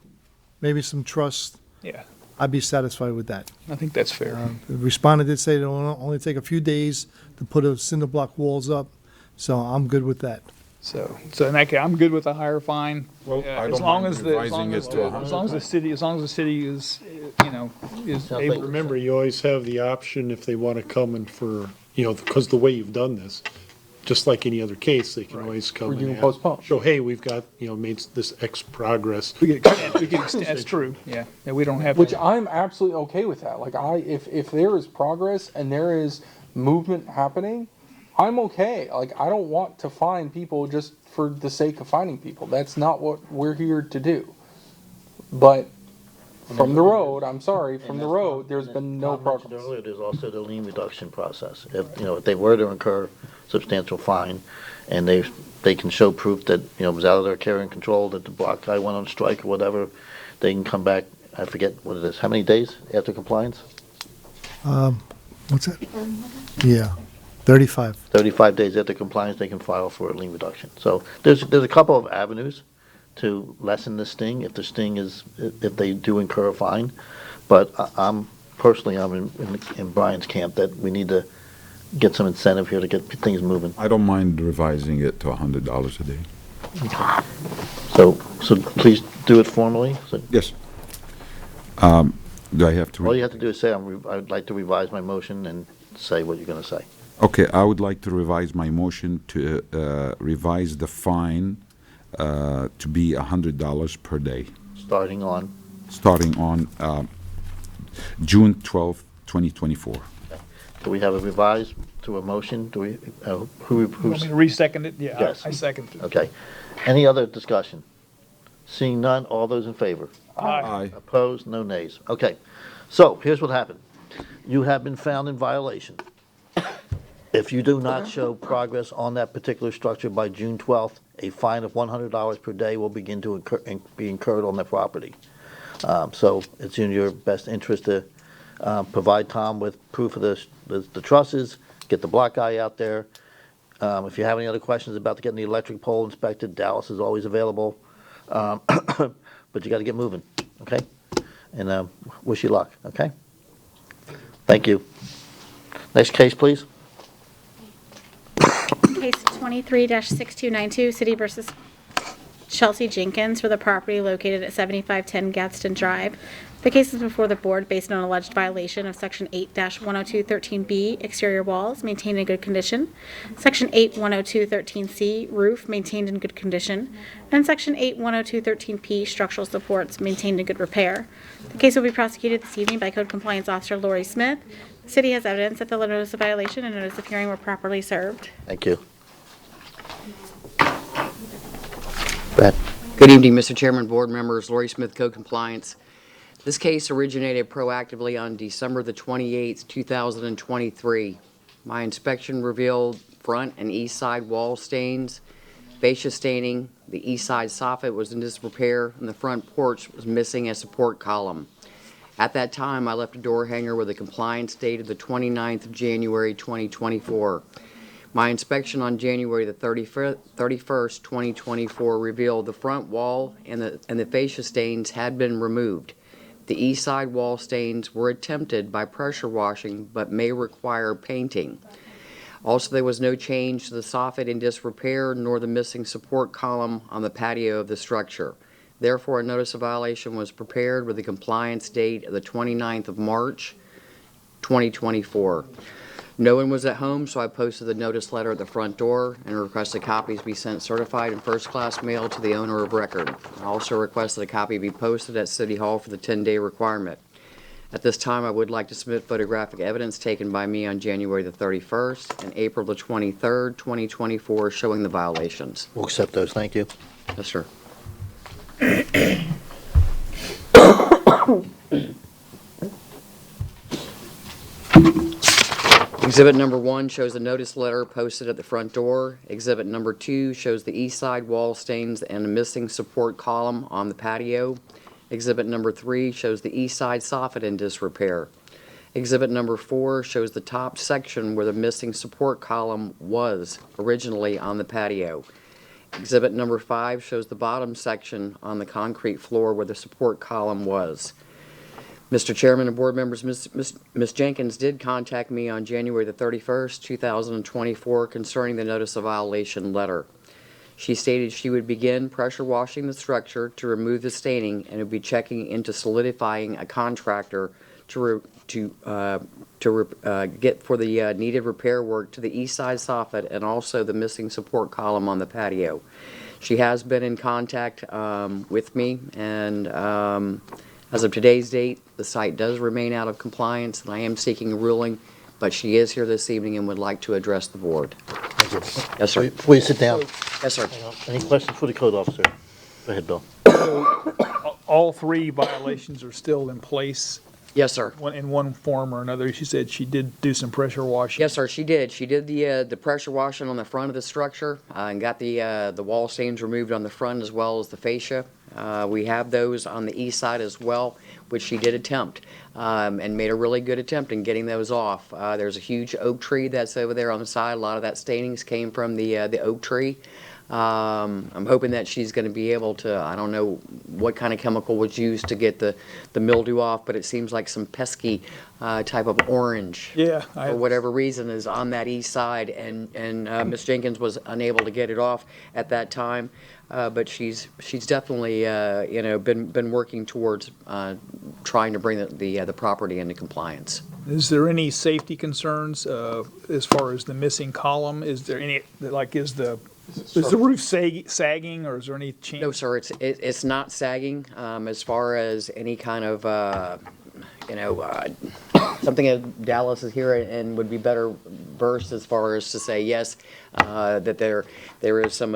maybe some truss, Yeah, I'd be satisfied with that. I think that's fair. The respondent did say it'll only take a few days to put a cinder block walls up, so I'm good with that. So in that case, I'm good with a higher fine. Well, I As don't long mind as revising it to as long as the city is is Sounds able. like- Remember, you always have the option if they want to come in for, because the way you've done this, just like any other case, they can always come Or and you can ask- postpone. show, hey, we've got, made this X progress. We could extend, that's true, yeah. Yeah, we don't have. Which I'm absolutely okay with that. Like, if there is progress and there is movement happening, I'm okay. Like, I don't want to fine people just for the sake of finding people. That's not what we're here to do. But from the road, I'm sorry, from the road, there's been no Tom mentioned progress. earlier, there's also the lien reduction process. If they were to incur substantial fine, and they can show proof that, it was out of their care and control, that the block guy went on strike or whatever, they can come back, I forget what it is, how many days after compliance? What's that? Yeah. 35. 35 days after compliance, they can file for a lien reduction. So there's a couple of avenues to lessen the sting if if they do incur a fine. But I'm in Brian's camp that we need to get some incentive here to get things moving. I don't mind revising it to $100 a day. So please do it formally. So Yes. Do I have to? all you have to do is say, I'd like to revise my motion and say what you're going to say. Okay, I would like to revise my motion to revise the fine to be $100 per day, Starting on, starting on June 12th, 2024. do we have a revise to a motion? Do we, You want me to re-second it? Yeah, Yes. I second it. Okay. Any other discussion? Seeing none, all those in favor? Aye. Opposed? No nays. Okay. So here's what happened. You have been found in violation. If you do not show progress on that particular structure by June 12th, a fine of $100 per day will begin to be incurred on the property. So it's in your best interest to provide Tom with proof of the trusses, get the block guy out there. If you have any other questions about getting the electric pole inspected, Dallas is always available. But you got to get moving, okay? And wish you luck, okay? Thank you. Next case, please. Case 23-6292, City versus Chelsea Jenkins for the property located at 7510 Gadsden Drive. The case is before the board based on an alleged violation of Section 8-10213B, exterior walls maintained in good condition, Section 8-10213C, roof maintained in good condition, and Section 8-10213P, structural supports maintained in good repair. The case will be prosecuted this evening by Code Compliance Officer Lori Smith. The city has evidence that the notice of violation and notice of hearing were properly served. Thank you. Go ahead. Good evening, Mr. Chairman, board members, Lori Smith, Code Compliance. This case originated proactively on December the 28th, 2023. My inspection revealed front and east side wall stains, fascia staining, the east side soffit was in disrepair, and the front porch was missing a support column. At that time, I left a door hanger with a compliance date of the 29th of January 2024. My inspection on January the 31st, 2024 revealed the front wall and the fascia stains had been removed. The east side wall stains were attempted by pressure washing but may require painting. Also, there was no change to the soffit in disrepair nor the missing support column on the patio of the structure. Therefore, a notice of violation was prepared with a compliance date of the 29th of March, 2024. No one was at home, so I posted the notice letter at the front door and requested copies be sent certified in first-class mail to the owner of record. I also requested a copy be posted at City Hall for the 10-day requirement. At this time, I would like to submit photographic evidence taken by me on January the 31st and April the 23rd, 2024, showing the violations. We'll accept those. Thank you. Yes, sir. Exhibit number 1 shows a notice letter posted at the front door. Exhibit number 2 shows the east side wall stains and a missing support column on the patio. Exhibit number 3 shows the east side soffit in disrepair. Exhibit number 4 shows the top section where the missing support column was originally on the patio. Exhibit number 5 shows the bottom section on the concrete floor where the support column was. Mr. Chairman and board members, Ms. Jenkins did contact me on January the 31st, 2024 concerning the notice of violation letter. She stated she would begin pressure washing the structure to remove the staining and would be checking into solidifying a contractor to get for the needed repair work to the east side soffit and also the missing support column on the patio. She has been in contact with me, and as of today's date, the site does remain out of compliance, and I am seeking a ruling, but she is here this evening and would like to address the board. Thank you. Yes, sir. Before you sit down, Yes, sir. any questions for the code officer? Go ahead, Bill. All 3 violations are still in place Yes, sir. In one form or another. She said she did do some pressure washing. Yes, sir, she did. She did the pressure washing on the front of the structure and got the wall stains removed on the front as well as the fascia. We have those on the east side as well, which she did attempt and made a really good attempt in getting those off. There's a huge oak tree that's over there on the side. A lot of that stainings came from the oak tree. I'm hoping that she's going to be able to, I don't know what kind of chemical was used to get the mildew off, but it seems like some pesky type of orange. Yeah. For whatever reason is on that east side, and Ms. Jenkins was unable to get it off at that time. But she's definitely, been working towards trying to bring the property into compliance. Is there any safety concerns as far as the missing column? Is there any, is the roof sagging, or is there any chance? No, sir, it's not sagging. As far as any kind of, something that Dallas is here and would be better versed as far as to say, yes, that there is some,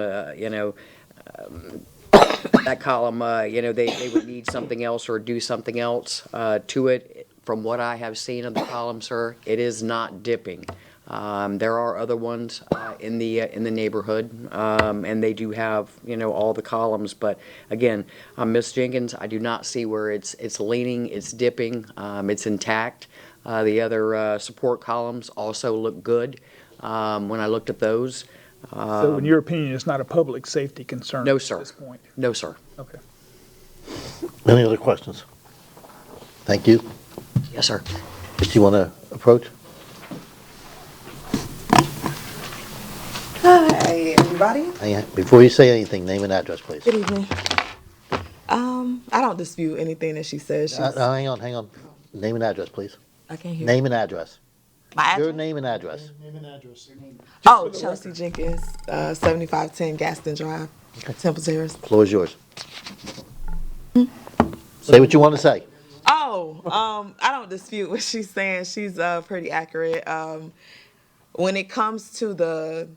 that column, they would need something else or do something else to it. From what I have seen of the column, sir, it is not dipping. There are other ones in the neighborhood, and they do have all the columns. But again, Miss Jenkins, I do not see where it's leaning, it's dipping, it's intact. The other support columns also look good when I looked at those. So in your opinion, it's not a public safety concern No, at sir. this point? No, sir. Okay. Any other questions? Thank you. Yes, sir. Do you want to approach? Hi, everybody. Before you say anything, name and address, please. Good evening. I don't dispute anything that she says. She's, Hang on. Name and address, please. I can't hear. Name and address. My Your address? name and address. Name and address. Oh, Chelsea Jenkins, 7510 Gaston Drive, Temple Terrace. Floor is yours. Say what you want to say. Oh, I don't dispute what she's saying. She's pretty accurate. When it comes to the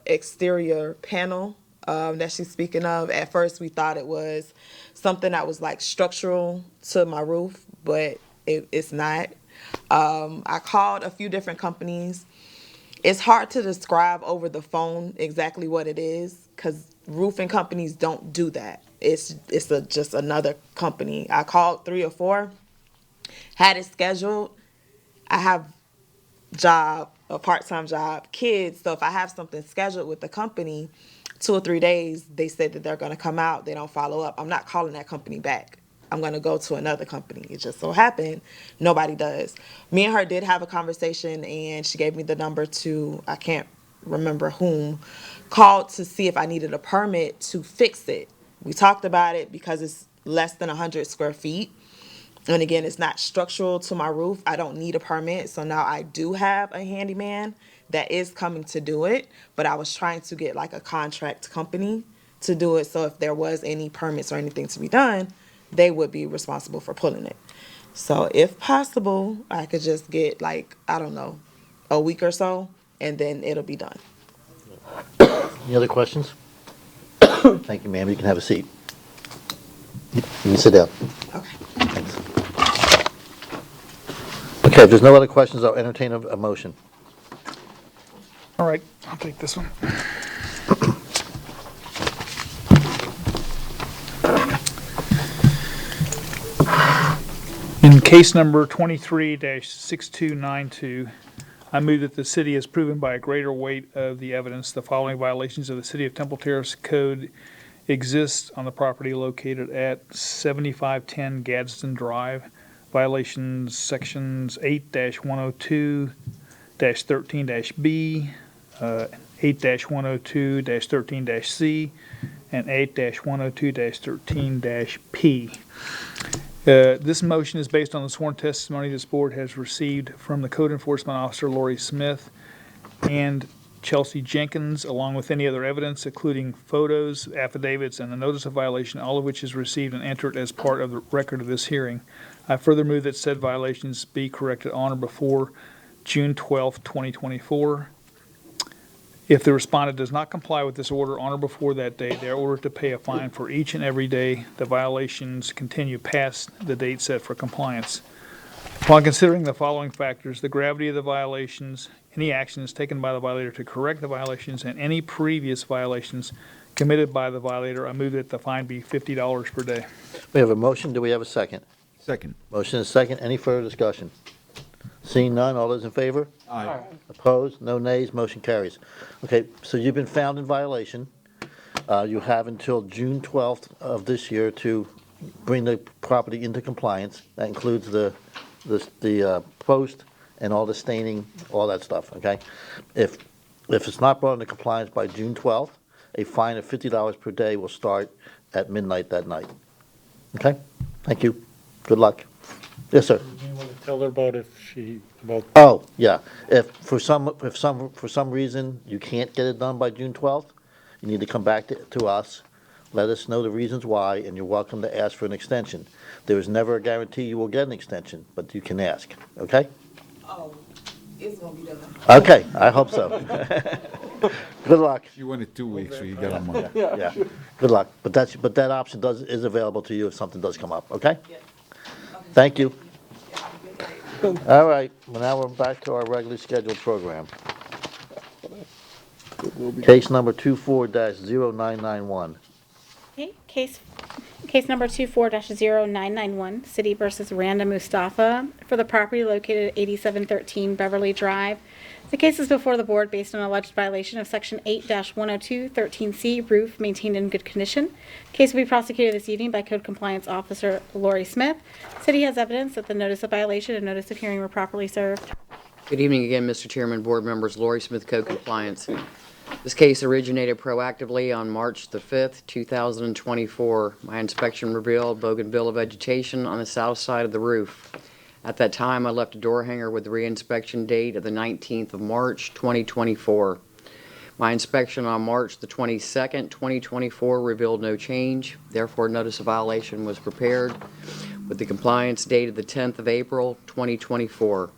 exterior panel that she's speaking of, at first we thought it was something that was like structural to my roof, but it's not. I called a few different companies. It's hard to describe over the phone exactly what it is because roofing companies don't do that. It's just another company. I called 3 or 4, had it scheduled. I have a part-time job, kids. So if I have something scheduled with the company, 2 or 3 days, they said that they're going to come out. They don't follow up. I'm not calling that company back. I'm going to go to another company. It just so happened nobody does. Me and her did have a conversation, and she gave me the number to, I can't remember whom, called to see if I needed a permit to fix it. We talked about it because it's less than 100 square feet. And again, it's not structural to my roof. I don't need a permit. So now I do have a handyman that is coming to do it. But I was trying to get like a contract company to do it. So if there was any permits or anything to be done, they would be responsible for pulling it. So if possible, I could just get like, I don't know, a week or so, and then it'll be done. Any other questions? Thank you, ma'am. You can have a seat. You can sit down. Okay. Thanks. Okay, if there's no other questions, I'll entertain a motion. All right, I'll take this one. In case number 23-6292, I move that the city has proven by a greater weight of the evidence the following violations of the City of Temple Terrace Code exist on the property located at 7510 Gadsden Drive. Violations sections 8-102-13-B, 8-102-13-C, and 8-102-13-P. This motion is based on the sworn testimony this board has received from the Code Enforcement Officer Lori Smith and Chelsea Jenkins, along with any other evidence, including photos, affidavits, and the notice of violation, all of which is received and entered as part of the record of this hearing. I further move that said violations be corrected on or before June 12, 2024. If the respondent does not comply with this order on or before that day, they are ordered to pay a fine for each and every day the violations continue past the date set for compliance. Upon considering the following factors, the gravity of the violations, any actions taken by the violator to correct the violations, and any previous violations committed by the violator, I move that the fine be $50 per day. We have a motion, do we have a second? Second. Motion is second, any further discussion? Seeing none, all those in favor? Aye. Opposed? No nays, motion carries. Okay, so you've been found in violation. You have until June 12th of this year to bring the property into compliance. That includes the post and all the staining, all that stuff, okay? If it's not brought into compliance by June 12th, a fine of $50 per day will start at midnight that night. Okay? Thank you. Good luck. Yes, sir. You want to tell her about Oh, yeah. If for some reason you can't get it done by June 12th, you need to come back to us, let us know the reasons why, and you're welcome to ask for an extension. There is never a guarantee you will get an extension, but you can ask, okay? Oh, it's gonna be done. Okay, I hope so. Good luck. You wanted 2 weeks, so you got a month. Yeah, good luck. But that option is available to you if something does come up, okay? Thank you. All right, well, now we're back to our regularly scheduled program. Case number 24-0991. Okay, case number 24-0991, City versus Randa Mustafa for the property located at 8713 Beverly Drive. The case is before the board based on alleged violation of Section 8-102 13C, roof maintained in good condition. Case will be prosecuted this evening by Code Compliance Officer Lori Smith. City has evidence that the notice of violation and notice of hearing were properly served. Good evening again, Mr. Chairman, board members. Lori Smith, Code Compliance. This case originated proactively on March the 5th, 2024. My inspection revealed bougainvillea vegetation on the south side of the roof. At that time, I left a door hanger with the reinspection date of the 19th of March, 2024. My inspection on March the 22nd, 2024 revealed no change. Therefore, notice of violation was prepared with the compliance date of the 10th of April, 2024.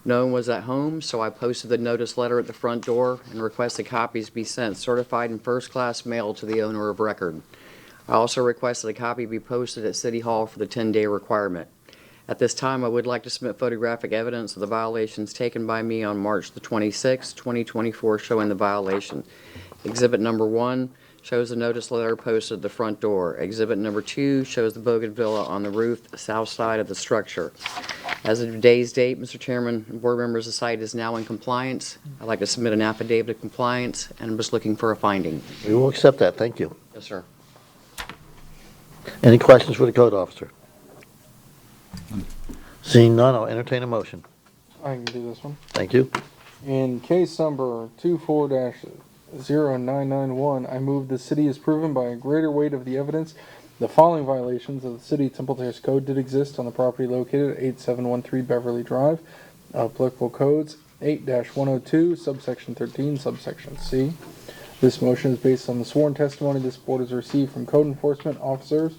No one was at home, so I posted the notice letter at the front door and requested copies be sent certified in first-class mail to the owner of record. I also requested a copy be posted at City Hall for the 10-day requirement. At this time, I would like to submit photographic evidence of the violations taken by me on March the 26th, 2024, showing the violation. Exhibit number 1 shows the notice letter posted at the front door. Exhibit number 2 shows the bougainvillea on the roof, the south side of the structure. As of today's date, Mr. Chairman and board members, the site is now in compliance. I'd like to submit an affidavit of compliance, and I'm just looking for a finding. We will accept that, thank you. Yes, sir. Any questions for the code officer? Seeing none, I'll entertain a motion. I can do this one. Thank you. In case number 24-0991, I move the city is proven by a greater weight of the evidence the following violations of the City Temple Terrace Code did exist on the property located at 8713 Beverly Drive. Applicable codes 8-102, subsection 13, subsection C. This motion is based on the sworn testimony this board has received from code enforcement officers,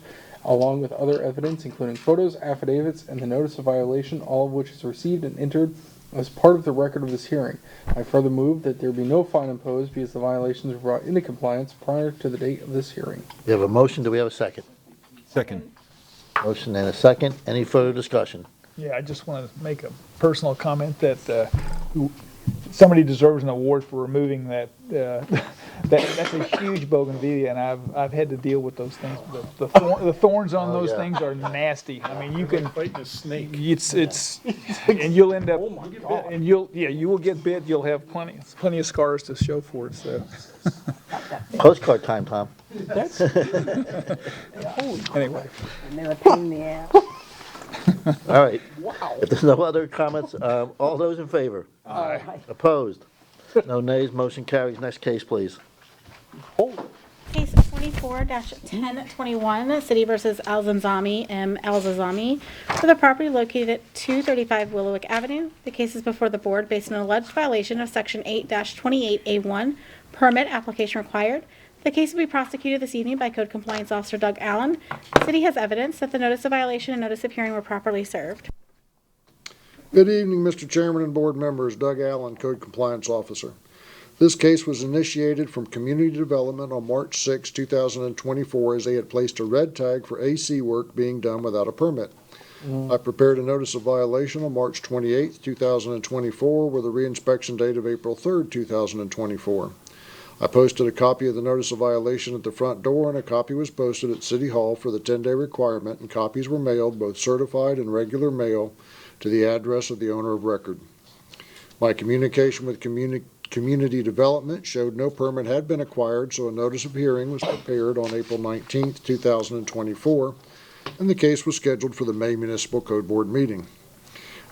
along with other evidence, including photos, affidavits, and the notice of violation, all of which is received and entered as part of the record of this hearing. I further move that there be no fine imposed because the violations were brought into compliance prior to the date of this hearing. We have a motion, do we have a second? Second. Motion and a second, any further discussion? Yeah, I just want to make a personal comment that somebody deserves an award for removing that. That's a huge bougainvillea, and I've had to deal with those things. The thorns on those things are nasty. I mean, you can fighting a snake. It's and you'll end up and you will get bit. You'll have plenty of scars to show for it. So Postcard time, Tom. anyway, All right. Wow. If there's no other comments, all those in favor? Aye. Opposed? No nays, motion carries. Next case, please. Case 24-1021, City versus Al-Zanzami, M. Al-Zanzami, for the property located at 235 Willowick Avenue. The case is before the board based on an alleged violation of Section 8-28A1, permit application required. The case will be prosecuted this evening by Code Compliance Officer Doug Allen. The city has evidence that the notice of violation and notice of hearing were properly served. Good evening, Mr. Chairman and board members. Doug Allen, Code Compliance Officer. This case was initiated from Community Development on March 6, 2024, as they had placed a red tag for AC work being done without a permit. I prepared a notice of violation on March 28th, 2024, with a reinspection date of April 3rd, 2024. I posted a copy of the notice of violation at the front door, and a copy was posted at City Hall for the 10-day requirement, and copies were mailed, both certified and regular mail, to the address of the owner of record. My communication with Community Development showed no permit had been acquired, so a notice of hearing was prepared on April 19th, 2024, and the case was scheduled for the May Municipal Code Board meeting.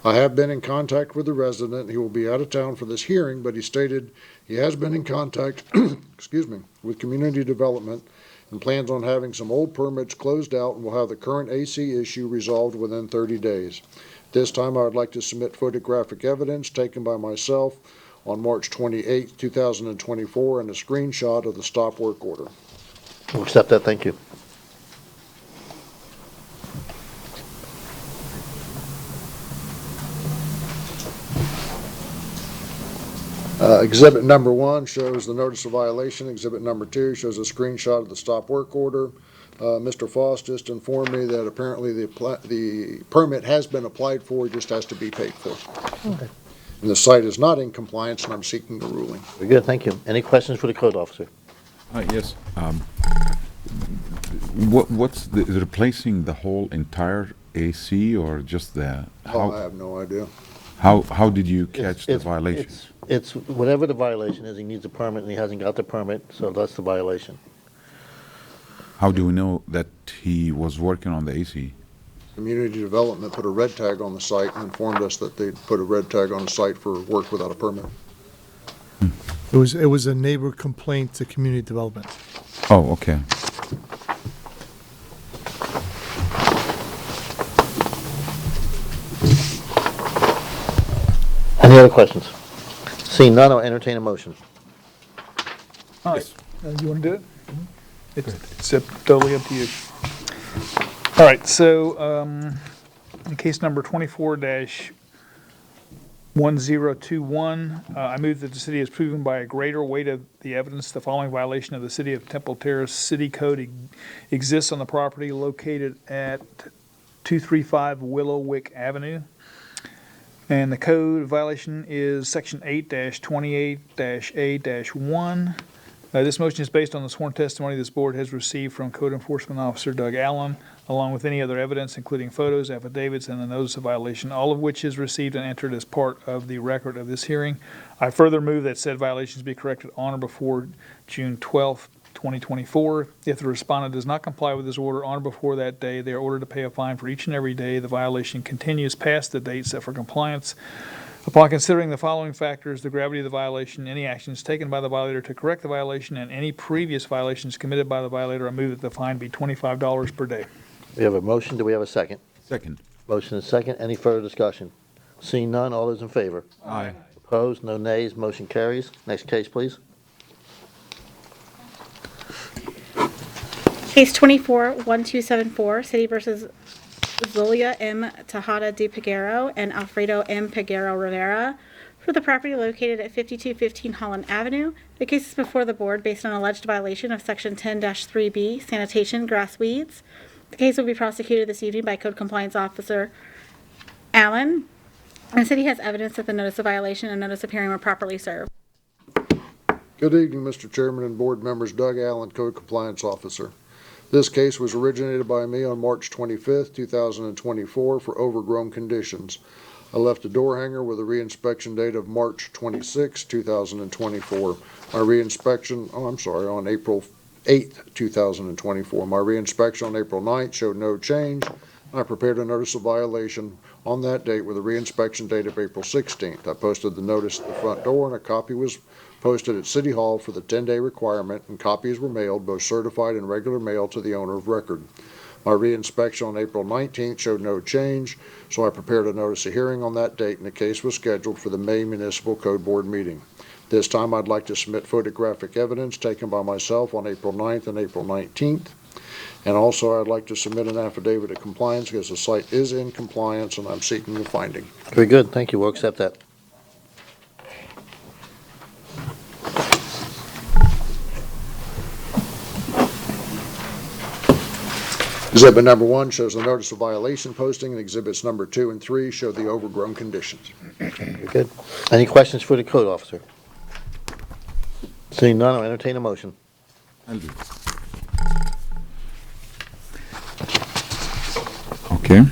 I have been in contact with the resident. He will be out of town for this hearing, but he stated he has been in contact, with Community Development and plans on having some old permits closed out and will have the current AC issue resolved within 30 days. This time I would like to submit photographic evidence taken by myself on March 28, 2024, and a screenshot of the stop work order. We'll accept that, thank you. Exhibit number 1 shows the notice of violation. Exhibit number 2 shows a screenshot of the stop work order. Mr. Foss just informed me that apparently the permit has been applied for, it just has to be paid for. Okay. And the site is not in compliance, and I'm seeking a ruling. Very good, thank you. Any questions for the code officer? Yes. What's replacing the whole entire AC or just the? I have no idea. How did you catch the violation? It's whatever the violation is, he needs a permit and he hasn't got the permit, so that's the violation. How do we know that he was working on the AC? Community Development put a red tag on the site and informed us that they'd put a red tag on the site for work without a permit. It was a neighbor complaint to Community Development. Oh, okay. Any other questions? Seeing none, I'll entertain a motion. All right, you want to do it? It's totally up to you. All right, so in case number 24-1021, I move that the city has proven by a greater weight of the evidence the following violation of the City of Temple Terrace City Code exists on the property located at 235 Willowwick Avenue. And the code violation is section 8-28-A-1. This motion is based on the sworn testimony this board has received from Code Enforcement Officer Doug Allen, along with any other evidence, including photos, affidavits, and the notice of violation, all of which is received and entered as part of the record of this hearing. I further move that said violations be corrected on or before June 12th, 2024. If the respondent does not comply with this order on or before that day, they are ordered to pay a fine for each and every day the violation continues past the date set for compliance. Upon considering the following factors, the gravity of the violation, any actions taken by the violator to correct the violation, and any previous violations committed by the violator, I move that the fine be $25 per day. We have a motion, do we have a second? Second. Motion is second, any further discussion? Seeing none, all those in favor? Aye. Opposed, no nays, motion carries. Next case, please. Case 24-1274, City versus Zulia M. Tejada de Peguero and Alfredo M. Peguero Rivera for the property located at 5215 Holland Avenue. The case is before the board based on alleged violation of Section 10-3B, sanitation, grass weeds. The case will be prosecuted this evening by Code Compliance Officer Allen. And the city has evidence that the notice of violation and notice of hearing were properly served. Good evening, Mr. Chairman and board members. Doug Allen, Code Compliance Officer. This case was originated by me on March 25th, 2024 for overgrown conditions. I left a door hanger with a reinspection date of March 26, 2024. My reinspection, on April 8th, 2024. My reinspection on April 9th showed no change. I prepared a notice of violation on that date with a reinspection date of April 16th. I posted the notice at the front door, and a copy was posted at City Hall for the 10-day requirement, and copies were mailed, both certified and regular mail, to the owner of record. My reinspection on April 19th showed no change, so I prepared a notice of hearing on that date, and the case was scheduled for the May Municipal Code Board meeting. This time I'd like to submit photographic evidence taken by myself on April 9th and April 19th. And also I'd like to submit an affidavit of compliance because the site is in compliance and I'm seeking a finding. Very good, thank you, we'll accept that. Exhibit number 1 shows the notice of violation posting, and exhibits number 2 and 3 show the overgrown conditions. Very good. Any questions for the code officer? Seeing none, I'll entertain a motion. I'll do. Okay.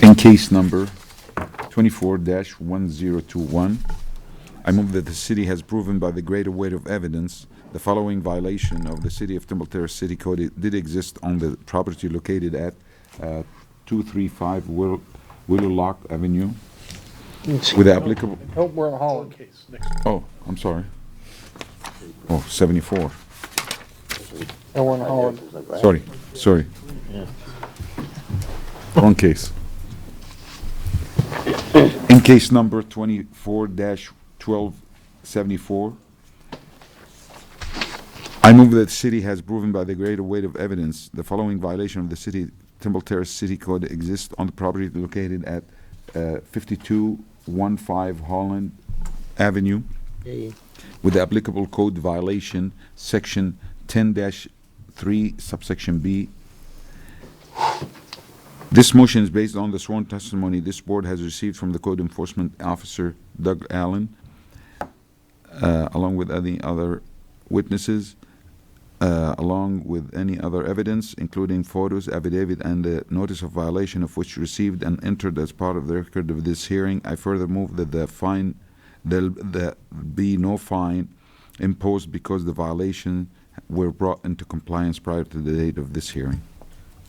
In case number 24-1021, I move that the city has proven by the greater weight of evidence the following violation of the City of Temple Terrace City Code did exist on the property located at 235 Willow Lock Avenue with the applicable, Oh, we're in Holland. Case, next. oh, I'm sorry. Oh, 74. And we're in Holland. Sorry. Yeah. Wrong case. In case number 24-1274, I move that the city has proven by the greater weight of evidence the following violation of the City Temple Terrace City Code exists on the property located at 5215 Holland Avenue with the applicable code violation, section 10-3, subsection B. This motion is based on the sworn testimony this board has received from the code enforcement officer, Doug Allen, along with any other witnesses, along with any other evidence, including photos, affidavit, and the notice of violation of which received and entered as part of the record of this hearing. I further move that there be no fine imposed because the violation were brought into compliance prior to the date of this hearing.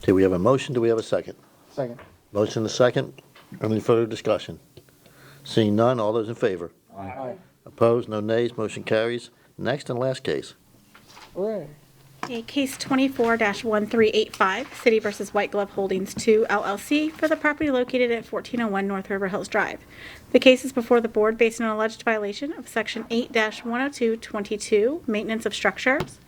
Okay, we have a motion. Do we have a second? Second. Motion and a second. Any further discussion? Seeing none, all those in favor? Aye. Opposed? No nays. Motion carries. Next and last case. Hooray. Okay, case 24-1385, City versus White Glove Holdings 2 LLC for the property located at 1401 North River Hills Drive. The case is before the board based on an alleged violation of Section 8-10222, Maintenance of Structures.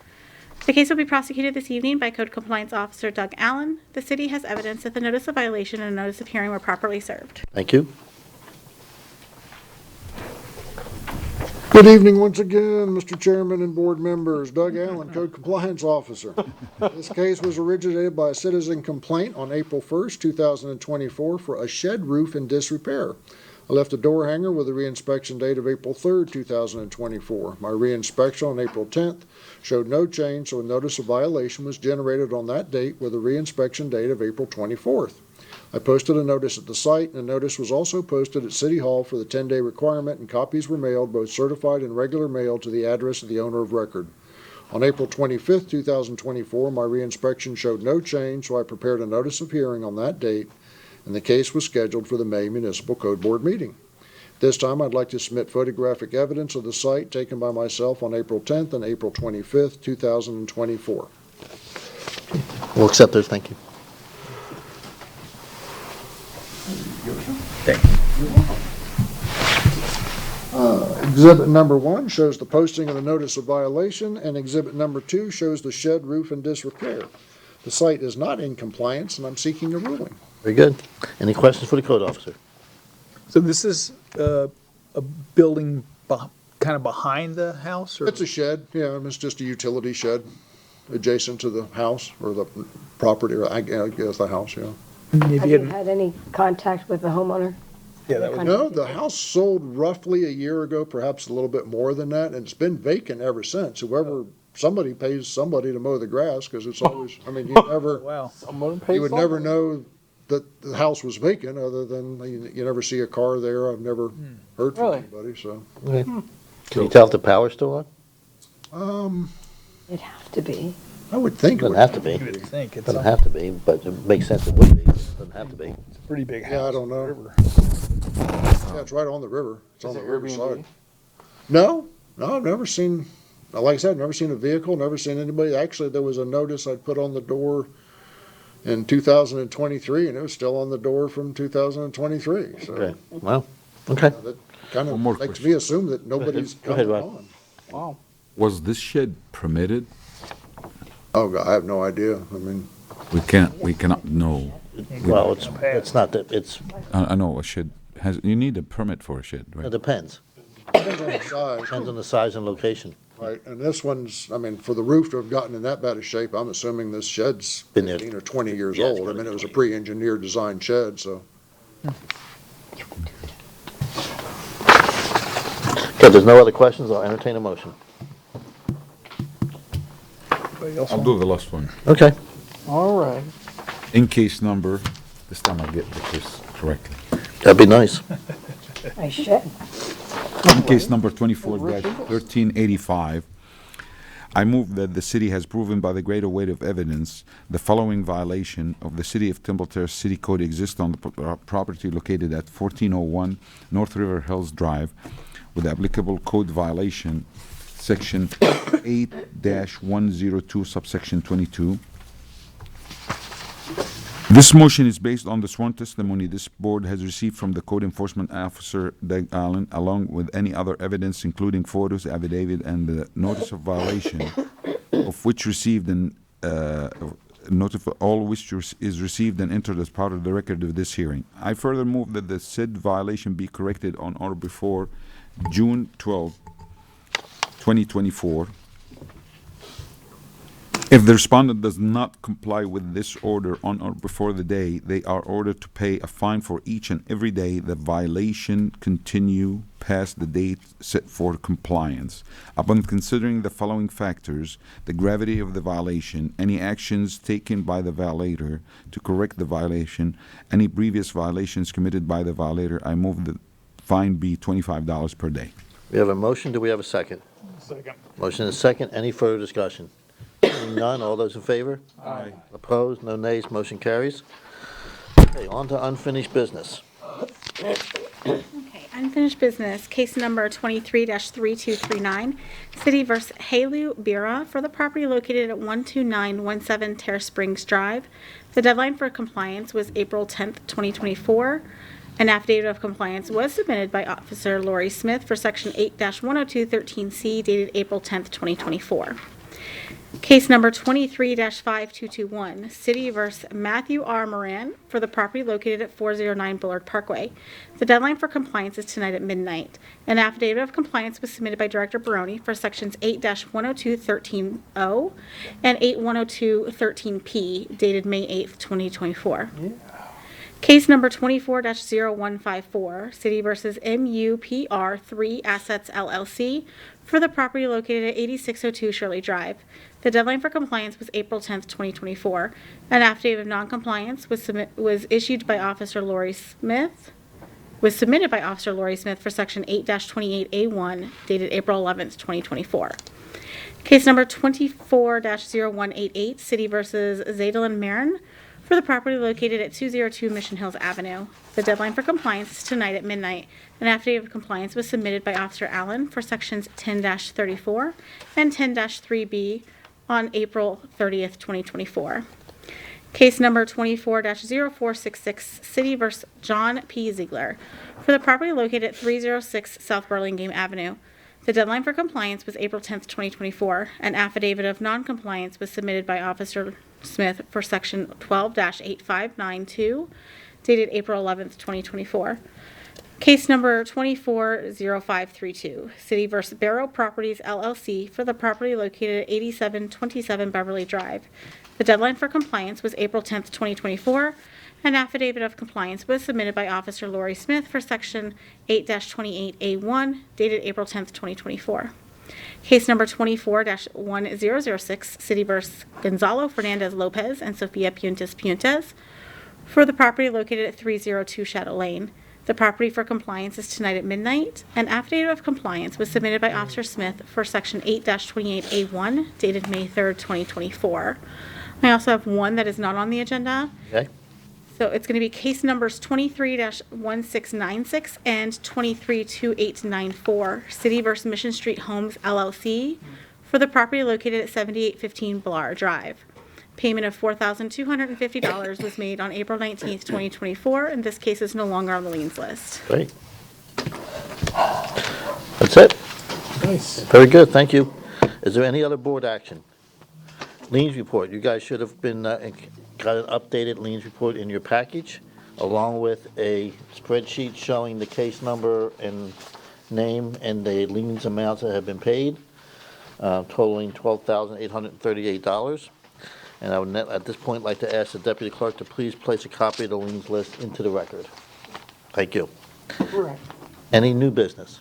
The case will be prosecuted this evening by Code Compliance Officer Doug Allen. The city has evidence that the notice of violation and notice of hearing were properly served. Thank you. Good evening once again, Mr. Chairman and board members. Doug Allen, Code Compliance Officer. This case was originated by a citizen complaint on April 1st, 2024 for a shed roof in disrepair. I left a door hanger with a reinspection date of April 3rd, 2024. My reinspection on April 10th showed no change, so a notice of violation was generated on that date with a reinspection date of April 24th. I posted a notice at the site, and a notice was also posted at City Hall for the 10-day requirement, and copies were mailed, both certified and regular mail, to the address of the owner of record. On April 25th, 2024, my reinspection showed no change, so I prepared a notice of hearing on that date, and the case was scheduled for the May Municipal Code Board meeting. This time, I'd like to submit photographic evidence of the site taken by myself on April 10th and April 25th, 2024. We'll accept those. Thank you. Exhibit number 1 shows the posting of the notice of violation, and exhibit number 2 shows the shed roof in disrepair. The site is not in compliance, and I'm seeking a ruling. Very good. Any questions for the code officer? So this is a building kind of behind the house, or? It's a shed, yeah, it's just a utility shed adjacent to the house, or the property, or I guess the house, yeah. Maybe Have you had any contact with the homeowner? Yeah, that was. No, the house sold roughly a year ago, perhaps a little bit more than that, and it's been vacant ever since. Somebody pays somebody to mow the grass, because it's always, I mean, you never, Wow. you would never know that the house was vacant, other than you never see a car there. I've never heard from Really? anybody, so. Okay. Can you tell if the power's still on? It'd have to be. I would think. Doesn't have to be. You would think it's Doesn't have to be, but it makes sense it would be. Doesn't have to be. a pretty big house. Yeah, I don't know. River. Yeah, it's right on the river. It's on the riverside. No, I've never seen, like I said, I've never seen a vehicle, never seen anybody. Actually, there was a notice I'd put on the door in 2023, and it was still on the door from 2023, so. Okay. Well, okay. That kind One more of makes question. me assume that nobody's Go ahead, coming Rob. on. Wow. Was this shed permitted? Oh, God, I have no idea. I mean, We cannot know. Well, it's not that, I know a shed you need a permit for a shed, it right? depends. depends on the size. Depends on the size and location. Right, and this one's, I mean, for the roof to have gotten in that bad a shape, I'm assuming this shed's Been there. 15 or 20 years Yeah, it's old. I gotta mean, be it was a 20. pre-engineered design shed, so. Okay, there's no other questions, I'll entertain a motion. Anybody else I'll want- do the last one. Okay. All right. In case number, this time I'll get this correctly. That'd be nice. I should. In case number 24-1385, I move that the city has proven by the greater weight of evidence the following violation of the City of Temple Terrace City Code exists on the property located at 1401 North River Hills Drive with the applicable code violation, section 8-102, subsection 22. This motion is based on the sworn testimony this board has received from the code enforcement officer, Doug Allen, along with any other evidence, including photos, affidavit, and the notice of violation, of which received and all which is received and entered as part of the record of this hearing. I further move that the said violation be corrected on or before June 12, 2024. If the respondent does not comply with this order on or before the day, they are ordered to pay a fine for each and every day the violation continue past the date set for compliance. Upon considering the following factors, the gravity of the violation, any actions taken by the violator to correct the violation, any previous violations committed by the violator, I move the fine be $25 per day. We have a motion, do we have a second? Second. Motion is second, any further discussion? Seeing none, all those in favor? Aye. Opposed, no nays, motion carries. Okay, on to unfinished business. Okay, unfinished business, case number 23-3239, City vs. Halu Bira for the property located at 12917 Terrace Springs Drive. The deadline for compliance was April 10th, 2024. An affidavit of compliance was submitted by Officer Lori Smith for Section 8-10213C dated April 10th, 2024. Case number 23-5221, City vs. Matthew R. Moran for the property located at 409 Bullard Parkway. The deadline for compliance is tonight at midnight. An affidavit of compliance was submitted by Director Baroni for Sections 8-10213O and 8-10213P dated May 8th, 2024. Case number 24-0154, City vs. MUPR 3 Assets LLC for the property located at 8602 Shirley Drive. The deadline for compliance was April 10th, 2024. An affidavit of noncompliance was issued by Officer Lori Smith, was submitted by Officer Lori Smith for Section 8-28A1 dated April 11th, 2024. Case number 24-0188, City vs. Zadalin Marin for the property located at 202 Mission Hills Avenue. The deadline for compliance is tonight at midnight. An affidavit of compliance was submitted by Officer Allen for Sections 10-34 and 10-3B on April 30th, 2024. Case number 24-0466, City vs. John P. Ziegler for the property located at 306 South Burlingame Avenue. The deadline for compliance was April 10th, 2024. An affidavit of noncompliance was submitted by Officer Smith for Section 12-8592, dated April 11th, 2024. Case number 24-0532, City vs. Barrow Properties LLC for the property located at 8727 Beverly Drive. The deadline for compliance was April 10th, 2024. An affidavit of compliance was submitted by Officer Lori Smith for Section 8-28A1, dated April 10th, 2024. Case number 24-1006, City vs. Gonzalo Fernandez Lopez and Sofia Puentes for the property located at 302 Shadow Lane. The property for compliance is tonight at midnight. An affidavit of compliance was submitted by Officer Smith for Section 8-28A1, dated May 3rd, 2024. I also have one that is not on the agenda. Okay? So it's going to be case numbers 23-1696 and 23-2894, City vs. Mission Street Homes LLC for the property located at 7815 Blar Drive. Payment of $4,250 was made on April 19th, 2024, and this case is no longer on the liens list. Great. That's it. Nice. Very good, thank you. Is there any other board action? Liens report, you guys should have been, got an updated liens report in your package, along with a spreadsheet showing the case number and name and the liens amounts that have been paid. totaling $12,838. And I would at this point like to ask the deputy clerk to please place a copy of the liens list into the record. Thank you. Any new business?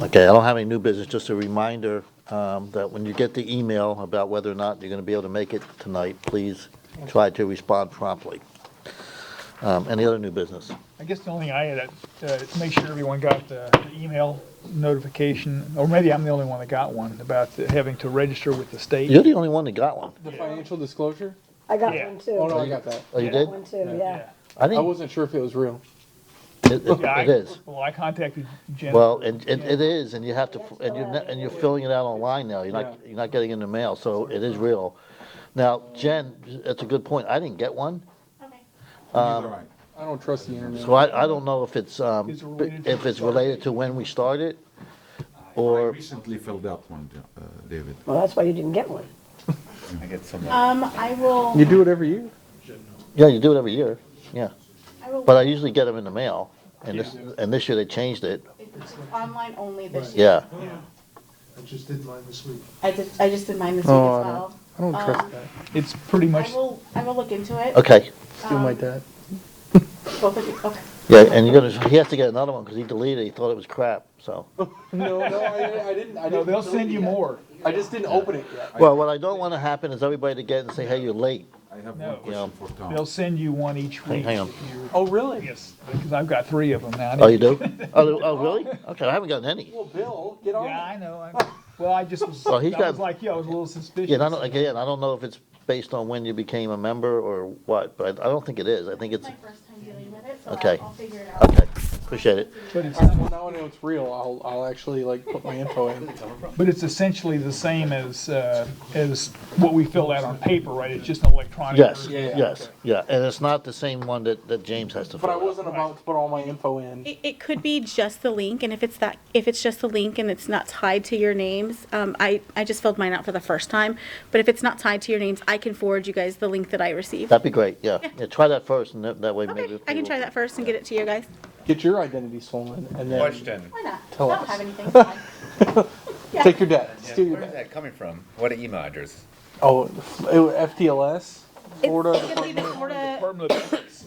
Okay, I don't have any new business, just a reminder that when you get the email about whether or not you're going to be able to make it tonight, please try to respond promptly. Any other new business? I guess the only thing I had to make sure everyone got the email notification, or maybe I'm the only one that got one, about having to register with the state. You're the only one that got one. The financial disclosure? I got Yeah. one too. Oh, no, I got that. Oh, you I got did? one too, yeah. I I didn't, wasn't sure if it was real. it is. Well, I contacted Jen. Well, and it is, and you have to, and you're filling it out online now. You're not getting it in the mail, so it is real. Now, Jen, that's a good point. I didn't get one. I don't trust the internet. So I don't know if it's related to if it's related to when we started, or Recently filled out one, David. Well, that's why you didn't get one. I get some. I will, You do it every year? yeah, you do it every year. Yeah, I will, but I usually get them in the mail, and this year they changed it. it's online only this year. Yeah, I just did mine this week. I just did mine this week as Oh, well. I don't trust that. It's pretty much, I will look into it. okay. Steal my dad. Both of you, okay. Yeah, and he has to get another one because he deleted it. He thought it was crap. So, No, I didn't. no, they'll send you more. I just didn't open it yet. well, what I don't want to happen is everybody to get it and say, "Hey, you're late." I have No. one question for Tom. They'll send you one each week. Hang on. if you're- Oh, really? Yes, because I've got 3 of them now. Oh, you do? Oh, really? Okay, I haven't gotten any. Well, Bill, get on. Yeah, I know. Well, I just was, Well, he's I got- was like, yeah, I was a little suspicious. Yeah, I don't know if it's based on when you became a member or what, but I don't think it is. I think it's My first time dealing with it, so okay. I'll figure it out. Okay, appreciate it. But it's, Well, now I know it's real. I'll actually like put my info in. but it's essentially the same as what we filled out on paper, right? It's just an electronic. Yes, version. yes, yeah, and it's not the same one that James has to But I fill out. wasn't about to put all my info in. It could be just the link, and if it's just the link and it's not tied to your names, I just filled mine out for the first time, but if it's not tied to your names, I can forward you guys the link that I received. That'd be great, yeah. Yeah, try that first, and that way maybe. Okay, I can try that first and get it to you guys. Get your identity stolen and then Question. Why not? Tell I don't us. have anything. It's fine. take your dad. Steal your Where's dad. that coming from? What email address? Oh, FTLS? Florida It's gonna be the Florida, Department of Ethics.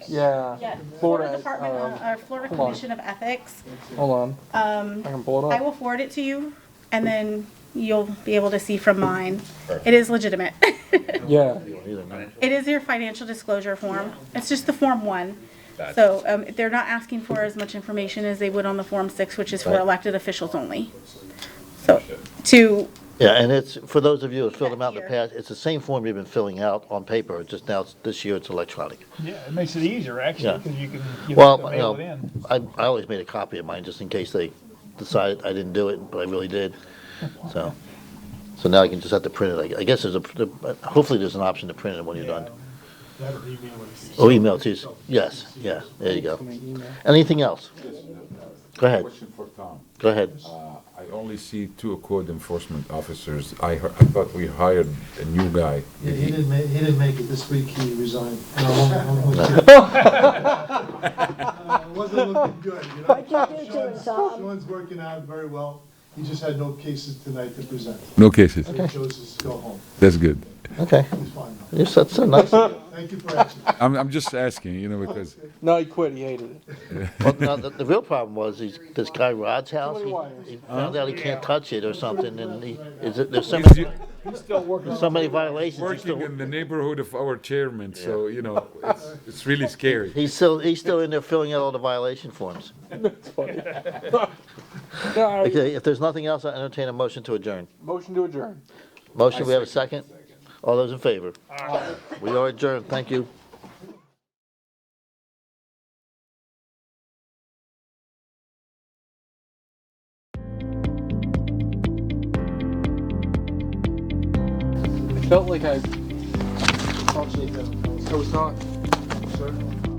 Yeah. yeah, Florida, Florida Department, or Florida hold on. Commission of Ethics. Hold on. I can pull it I up. will forward it to you, and then you'll be able to see from mine. It is legitimate. Yeah. It is your financial disclosure form. It's just the Form 1. Gotcha. So they're not asking for as much information as they would on the Form 6, which is for Right. elected officials only. So to, Yeah, and it's, for those of you who filled them out in the Here. past, it's the same form you've been filling out on paper, it's just now, this year it's electronic. Yeah, it makes it easier, actually, Yeah. because you can Well, mail it in. I always made a copy of mine, just in case they decided I didn't do it, but I really did, so. So now I can just have to print it. I guess hopefully there's an option to print it when you're done. Oh, email too. Yes, yeah, there you go. Anything else? Go ahead, Question for Tom. go ahead. I only see 2 code enforcement officers. I thought we hired a new guy. He didn't make it this week, he resigned. It wasn't looking good, you know? What'd you do to him, Tom? Sean's working out very well. He just had no cases tonight to present. No cases. So he chose to go home. That's good. Okay, He's fine now. yes, that's so nice of you. Thank you for asking. I'm just asking, because No, he quit. He hated it. Well, now, the real problem was, this guy Rod's house, many wires. he found out he can't touch it or something, and there's so He's many, He's still working. so many violations. working in the neighborhood of our chairman, so, it's really scary. He's still in there filling out all the violation forms. That's funny. No, Okay, if there's nothing else, I entertain a motion to adjourn. motion to adjourn. Motion, we have a second? All those in favor? We are adjourned, thank you. It felt like I was toast on. Sure.